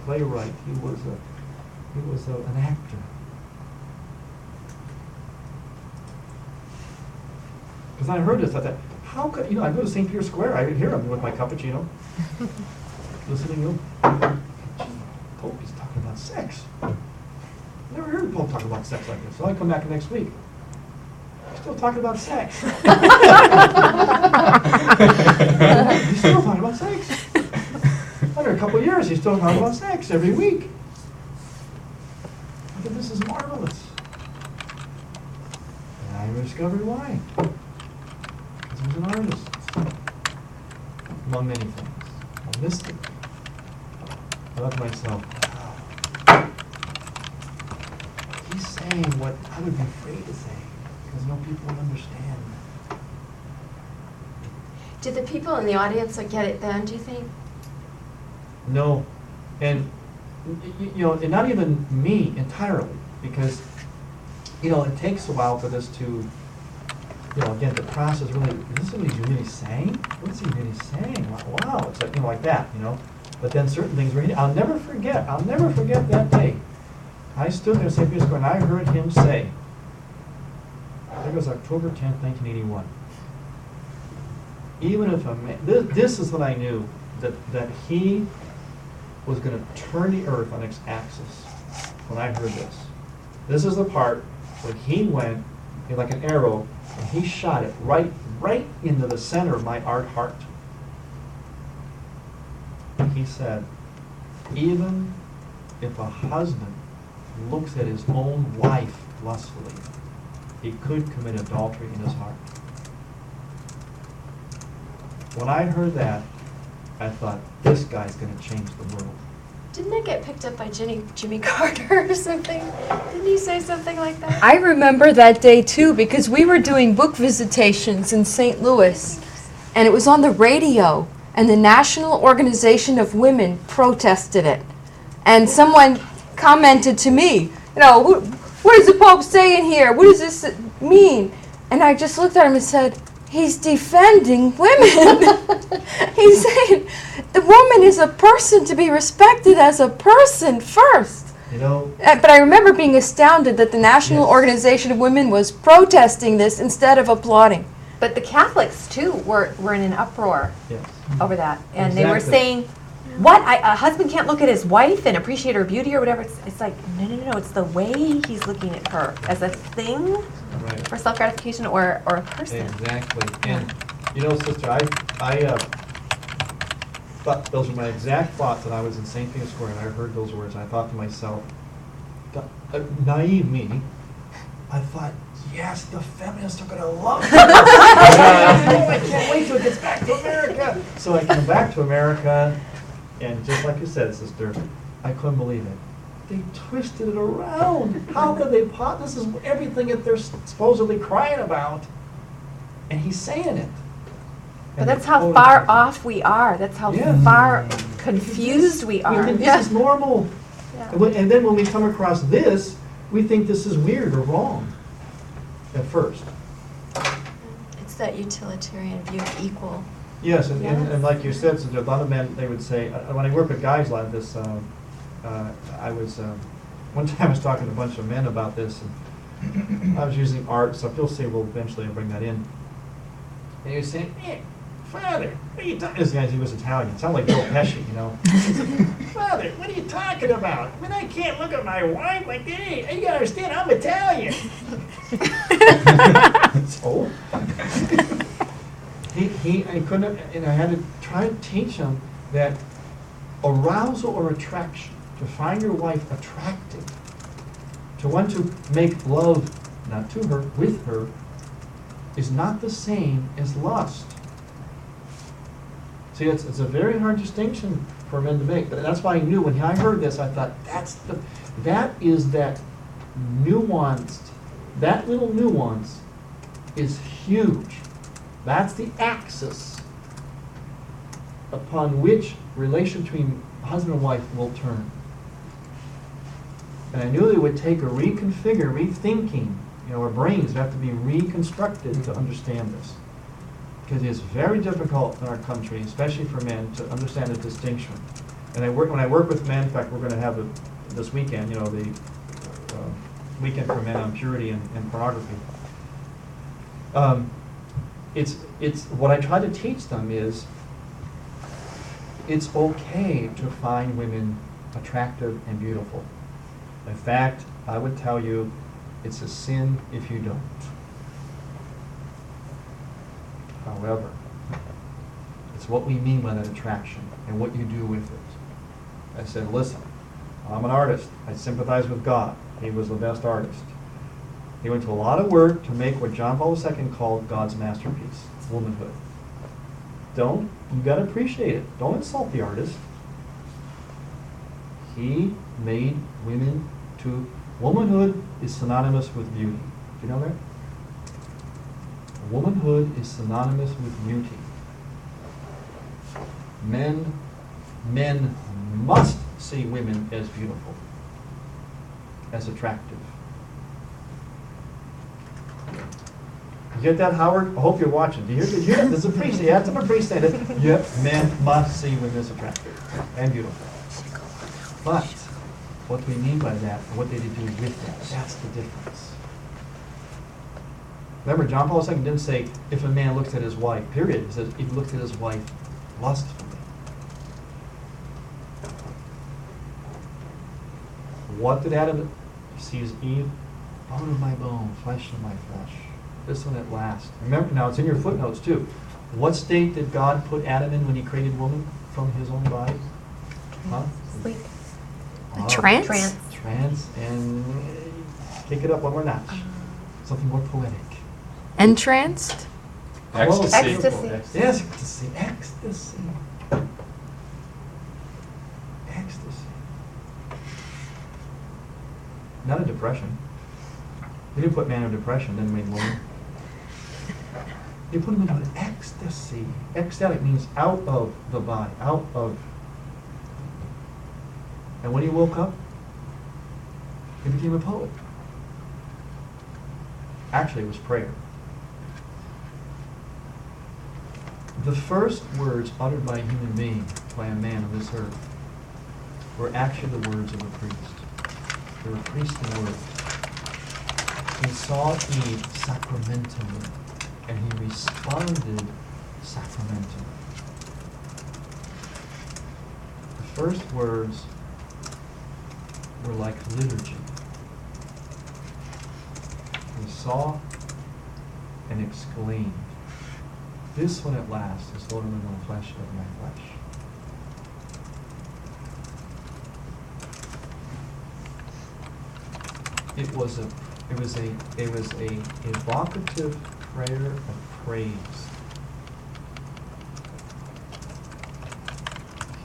playwright. He was an actor. Because I heard this, I thought, how could, I go to St. Peter's Square, I hear him with my cappuccino, listening to him. Pope, he's talking about sex. Never heard the Pope talk about sex like this. So I come back next week. He's still talking about sex. He's still talking about sex. After a couple of years, he's still talking about sex every week. I think this is marvelous. And I discovered why. Because he was an artist. Among many things. A mystic. I thought to myself, wow. He's saying what I would be afraid to say. Because no people would understand. Did the people in the audience get it then, do you think? No. And, and not even me entirely. Because, it takes a while for this to, again, the process really, is this what he's really saying? What is he really saying? Wow, it's like that, But then certain things were, I'll never forget that day. I stood there at St. Peter's Square and I heard him say, I think it was October 10th, 1981. Even if a man, this is what I knew, that he was going to turn the earth on its axis when I heard this. This is the part when he went like an arrow and he shot it right into the center of my art heart. He said, even if a husband looks at his own wife lustfully, he could commit adultery in his heart. When I heard that, I thought, this guy's going to change the world. Didn't it get picked up by Jimmy Carter or something? Didn't he say something like that? I remember that day too because we were doing book visitations in St. Louis and it was on the radio and the National Organization of Women protested it. And someone commented to me, what is the Pope saying here? What does this mean? And I just looked at him and said, he's defending women. He's saying the woman is a person to be respected as a person first. But I remember being astounded that the National Organization of Women was protesting this instead of applauding. But the Catholics, too, were in an uproar over that. And they were Exactly. saying, what? A husband can't look at his wife and appreciate her beauty or whatever. It's like, no. It's the way he's looking at her as a thing Right. for self-gratification or a person. Exactly. And, sister, I thought those were my exact thoughts when I was in St. Peter's Square and I heard those words. And I thought to myself, naive me, I thought, yes, the feminists are going to love this. I can't wait till it gets back to America. So I came back to America, and just like you said, sister, I couldn't believe it. They twisted it around. How could they this is everything that they're supposedly crying about, and he's saying it. But And that's they how totally far twisted it. off we are. That's how Yes. far confused we We are. think this is normal. Yeah. And then when we come across this, we think this is weird or wrong at first. It's that utilitarian view of equal. Yes, and Yes. like you said, so a lot of men, they would say, when I work with guys like this, I was, one time I was talking to a bunch of men about this, and I was using art, so he'll say, well, eventually I'll bring that in. And he was saying, hey, Father, what are you talking, this guy, he was Italian, sounded like Joe Pesci, Father, what are you talking about? I mean, I can't look at my wife like that. Hey, you gotta understand, I'm Italian. So? I couldn't, and I had to try to teach him that arousal or attraction, to find your wife attractive, to want to make love, not to her, with her, is not the same as lust. See, it's a very hard distinction for men to make, but that's why I knew when I heard this, I thought, that is that nuanced, that little nuance is huge. That's the axis upon which relation between husband and wife will turn. And I knew it would take a rethinking Our brains have to be reconstructed to understand this. Because it's very difficult in our country, especially for men, to understand the distinction. And when I work with men, in fact, we're going to have this weekend, the weekend for men on purity and pornography. It's what I try to teach them is it's okay to find women attractive and beautiful. In fact, I would tell you it's a sin if you don't. However, it's what we mean by that attraction and what you do with it. I said, listen, I'm an artist. I sympathize with God. He was the best artist. He went to a lot of work to make what John Paul II called God's masterpiece, womanhood. You got to appreciate it. Don't insult the artist. He made women womanhood is synonymous with beauty. Do you know that? Womanhood is synonymous with beauty. Men must see women as beautiful, as attractive. You get that, Howard? I hope you're watching. Do you hear that? There's a priest. You have to have a priest saying it. Yep, men must see women as attractive and beautiful. But what do we mean by that, and what did he do with that? That's the difference. Remember, John Paul II didn't say, if a man looks at his wife, period. He says, if he looks at his wife lustfully. What did Adam? He sees Eve, bone of my bone, flesh of my flesh. This one at last. Remember, now it's in your footnotes too. What state did God put Adam in when he created woman from his own body? Huh? Sleep. Trance? Trance. And kick it up one more notch. Something more poetic. Entranced? Close. Ecstasy. Yes, ecstasy. Ecstasy. Ecstasy. Not a depression. You didn't put man in depression, didn't mean woman. You put him into an ecstasy. Ecstatic means out of the body, out of. And when he woke up, he became a poet. Actually, it was prayer. The first words uttered by a human being, by a man of this earth, were actually the words of a priest. They were priestly words. He saw Eve sacramentally, and he responded sacramentally. The first words were like liturgy. He saw and exclaimed, "This one at last is Lord of my own flesh of my flesh." It was a evocative prayer of praise.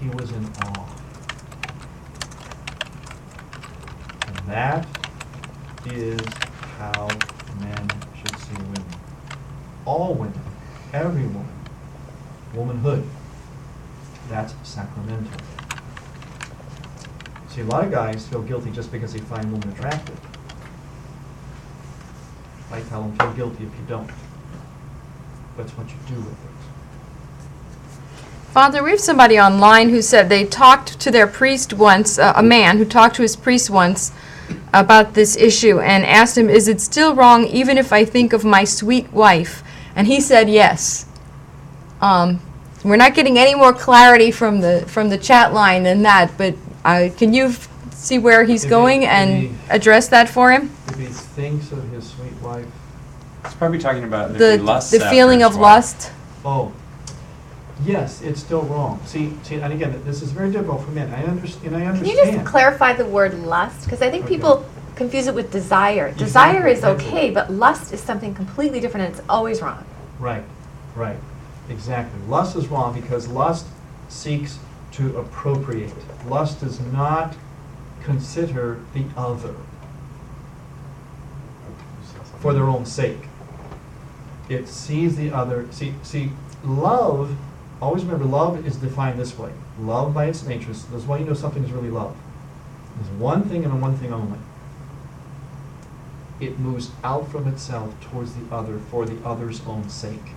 He was in awe. And that is how men should see women. All women, every woman, womanhood. That's sacramental. See, a lot of guys feel guilty just because they find women attractive. I tell them, feel guilty if you don't. That's what you do with it. Father, we have somebody online who said they talked to their priest once, a man who talked to his priest once about this issue and asked him, is it still wrong even if I think of my sweet wife? And he said yes. We're not getting any more clarity from the chat line than that, but can you see where he's going and address that for him? If he thinks of his sweet wife. It's probably talking about the lust. The feeling of lust. Oh, yes, it's still wrong. See, and again, this is very difficult for men. I understand. Can you just clarify the word lust? Because I think Okay. people confuse it with desire. Exactly. Desire is okay, but lust is something completely different, and it's always wrong. Right, right, exactly. Lust is wrong because lust seeks to appropriate. Lust does not consider the other for their own sake. It sees the other. See, love, always remember, love is defined this way. Love by its nature, this is why you know something is really love. There's one thing and one thing only. it moves out from itself towards the other for the other's own sake.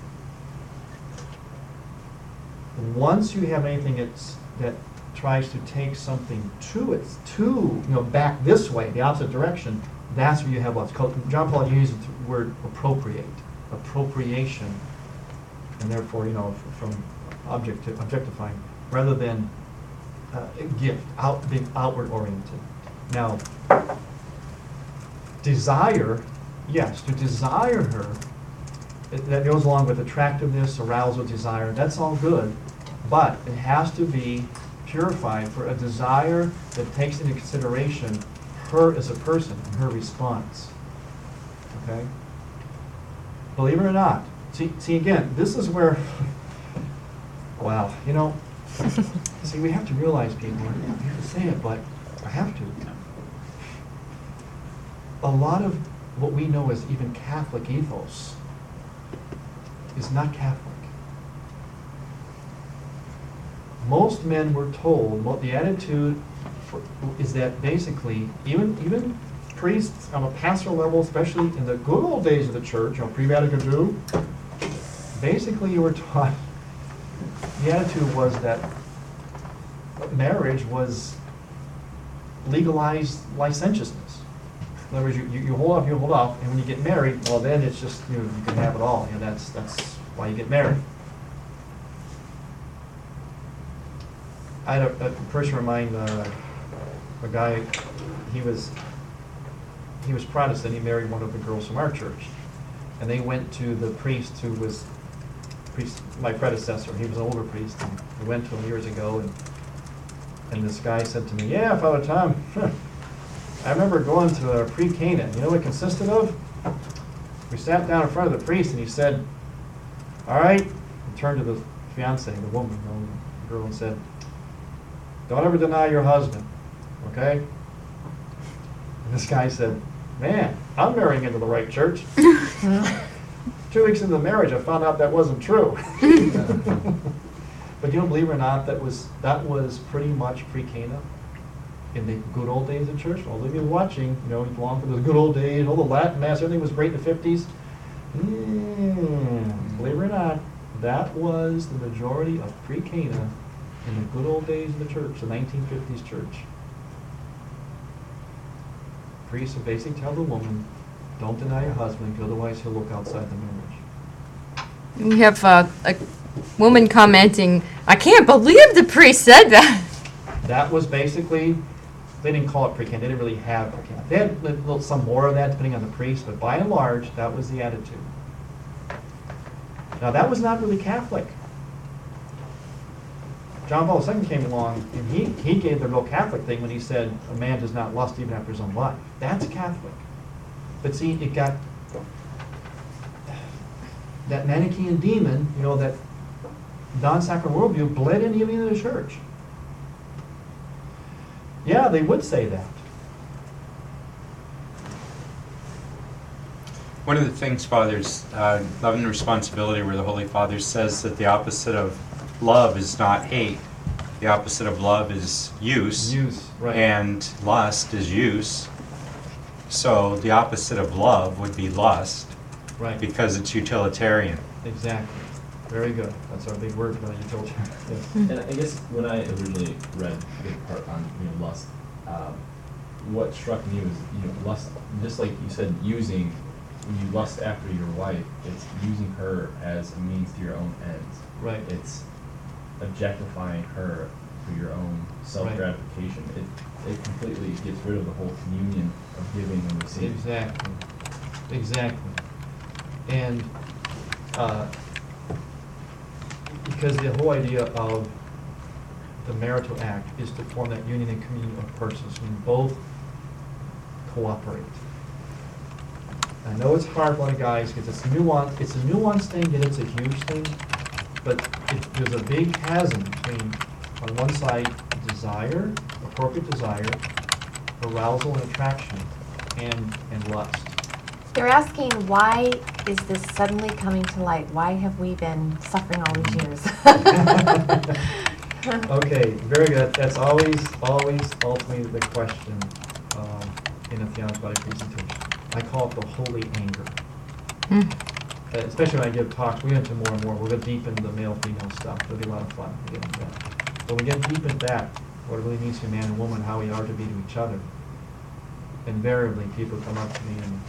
Once you have anything that tries to take something back this way, the opposite direction, that's where you have what's called, John Paul uses the word appropriation, and therefore, from objectifying, rather than gift, being outward oriented. Now, desire, yes, to desire her, that goes along with attractiveness, arousal, desire, that's all good, but it has to be purified for a desire that takes into consideration her as a person and her response. Okay? Believe it or not, see again, this is where, wow, see, we have to realize, people, I have to say it, but I have to. A lot of what we know as even Catholic ethos is not Catholic. Most men were told, the attitude is that basically, even priests on a pastoral level, especially in the good old days of the church, pre-Vatican II, basically you were taught, the attitude was that marriage was legalized licentiousness. In other words, you hold off, and when you get married, well then it's just, you can have it all. That's why you get married. I had a person remind a guy, he was Protestant, he married one of the girls from our church. And they went to the priest who was my predecessor. He was an older priest, and we went to him years ago, and this guy said to me, "Yeah, Father Tom, I remember going to a pre-Cana. You know what it consisted of? We sat down in front of the priest, and he said, 'All right,' he turned to the fiancée, the woman, the girl, and said, 'Don't ever deny your husband, okay?' And this guy said, 'Man, I'm marrying into the right church.' 2 weeks into the marriage, I found out that wasn't true." But believe it or not, that was pretty much pre-Cana in the good old days of church. All of you watching, you belong to those good old days, all the Latin Mass, everything was great in the 50s. Believe it or not, that was the majority of pre-Cana in the good old days of the church, the 1950s church. Priests would basically tell the woman, "Don't deny your husband, otherwise he'll look outside the marriage." We have a woman commenting, "I can't believe the priest said that." That was basically, they didn't call it pre-Cana, they didn't really have pre-Cana. They had some more of that depending on the priest, but by and large, that was the attitude. Now that was not really Catholic. John Paul II came along, and he gave the real Catholic thing when he said, "A man does not lust even after his own wife." That's Catholic. But see, it got that Manichaean demon, that non-sacramental worldview bled in even into the church. Yeah, they would say that. One of the things, Fathers, love and responsibility, where the Holy Father says that the opposite of love is not hate. The opposite of love is use. Use, right. And lust is use. So the opposite of love would be lust. Right. Because it's utilitarian. Exactly. Very good. That's our big word for that, utilitarian. Yes. And I guess when I originally read the part on lust, what struck me was lust, just like you said, using. When you lust after your wife, it's using her as a means to your own ends. Right. It's objectifying her for your own self-gratification. It completely gets rid of the whole communion of giving and receiving. Exactly. And because the whole idea of the marital act is to form that union and communion of persons when both cooperate. I know it's hard for a lot of guys because it's nuanced. It's a nuanced thing, and it's a huge thing. But there's a big chasm between, on one side, desire, appropriate desire, arousal and attraction, and lust. They're asking, why is this suddenly coming to light? Why have we been suffering all these years? Okay, very good. That's always ultimately the question in a theology presentation. I call it the holy anger. Hmm. Especially when I give talks, we get into more and more, we'll get deep into the male-female stuff, it'll be a lot of fun to get into that. When we get deep into that, what it really means to a man and woman, how we are to be to each other, invariably people come up to me and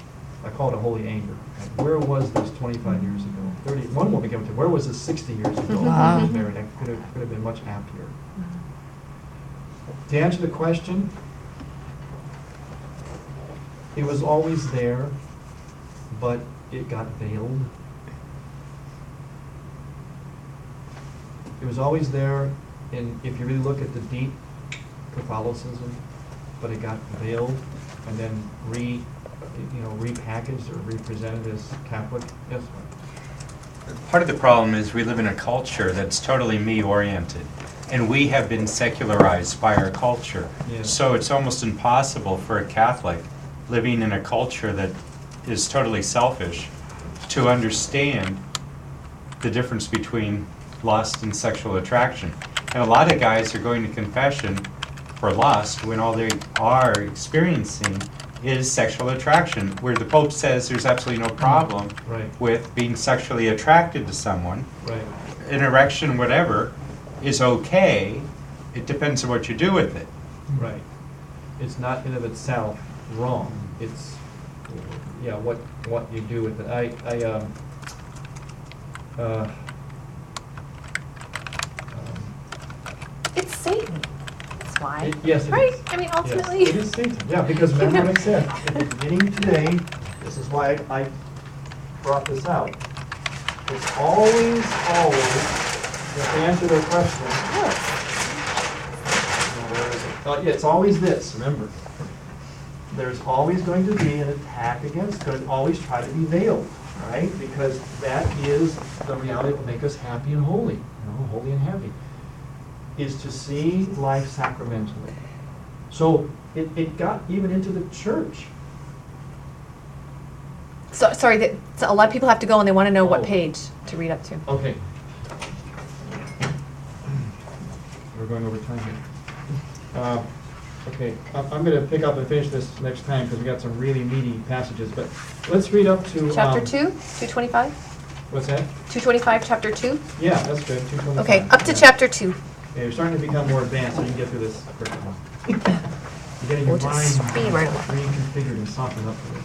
I call it a holy anger. Like, where was this 25 years ago? 30, one woman came up to me, where was this 60 years ago? Wow. I was married, I could have been much happier. To answer the question, it was always there, but it got veiled. It was always there, and if you really look at the deep Catholicism, but it got veiled and then repackaged or represented as Catholic. Yes, ma'am. Part of the problem is we live in a culture that's totally me-oriented, and we have been secularized by our culture. Yes. So it's almost impossible for a Catholic living in a culture that is totally selfish to understand the difference between lust and sexual attraction. And a lot of guys are going to confession for lust when all they are experiencing is sexual attraction, where the Pope says there's absolutely no problem Right. with being sexually attracted to someone. Right. An erection, whatever, is okay. It depends on what you do with it. Right. It's not in of itself wrong. It's what you do with it. It's Satan. That's why. Yes, it Right? is. I mean, Yes, ultimately. it is Satan. Yeah, because remember what I said at the beginning today. This is why I brought this out. It's always, to answer their question. Where is it? Yeah, it's always this. Remember, there's always going to be an attack against. Going to always try to be veiled, right? Because that is the reality that will make us happy and holy. Holy and happy. Is to see life sacramentally. So it got even into the church. So, sorry, so a lot of people have to go and they want to know what Oh. page to read up to. Okay. We're going over time here. Okay, I'm going to pick up and finish this next time because we got some really meaty passages. But let's read up to Chapter 2, 225? What's that? 225, chapter 2? Yeah, that's good. 225. Okay, up to Yeah. chapter 2. Yeah, you're starting to become more advanced, so you can get through this quicker. You're getting your We'll mind just speed right along. reconfigured and softened up for this.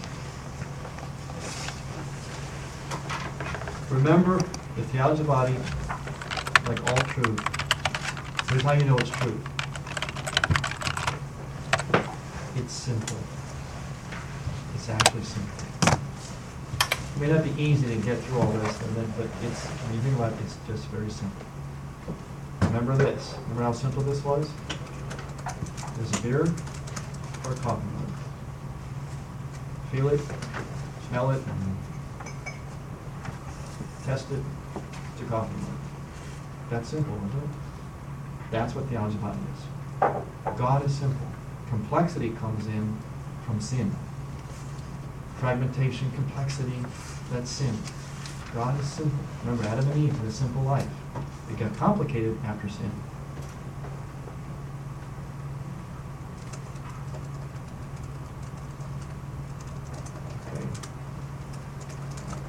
Remember, the theology of the body, like all truth, here's how you know it's true. It's simple. It's actually simple. It may not be easy to get through all this, but it's, when you think about it, it's just very simple. Remember this. Remember how simple this was? There's a beer or a coffee mug. Feel it, smell it, test it. It's a coffee mug. That's simple, isn't it? That's what theology of the body is. God is simple. Complexity comes in from sin. Fragmentation, complexity, that's sin. God is simple. Remember, Adam and Eve had a simple life. It got complicated after sin. Okay.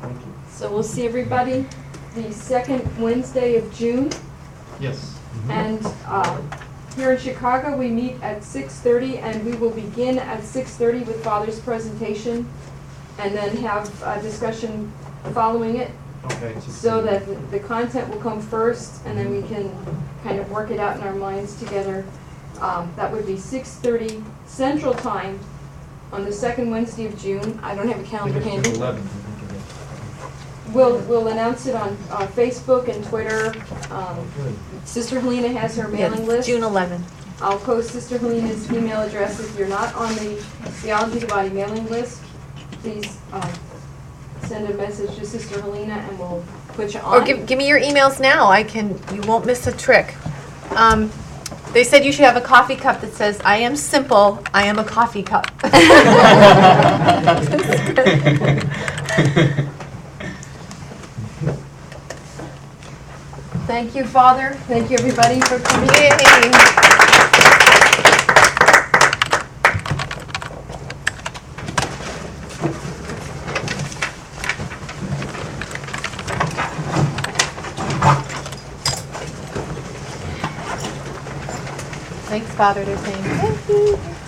Thank you. So we'll see everybody the second Wednesday of June. Yes. And here in Chicago, we meet at 6:30, and we will begin at 6:30 with Father's presentation, and then have a discussion following it, Okay. so that the content will come first, and then we can kind of work it out in our minds together. That would be 6:30 Central Time on the second Wednesday of June. I don't have a I think calendar it's handy. 11, I think it is. We'll announce it on Facebook and Twitter. Good. Sister Helena has her Yeah, mailing list. June 11. I'll post Sister Helena's email address. If you're not on the Theology of the Body mailing list, please send a message to Sister Helena and we'll put you on. Or give me your emails now. You won't miss a trick. They said you should have a coffee cup that says, "I am simple, I am a coffee cup." Thank you, Father. Thank you, everybody, for coming. Yay. Thanks, Father. They're saying, thank you.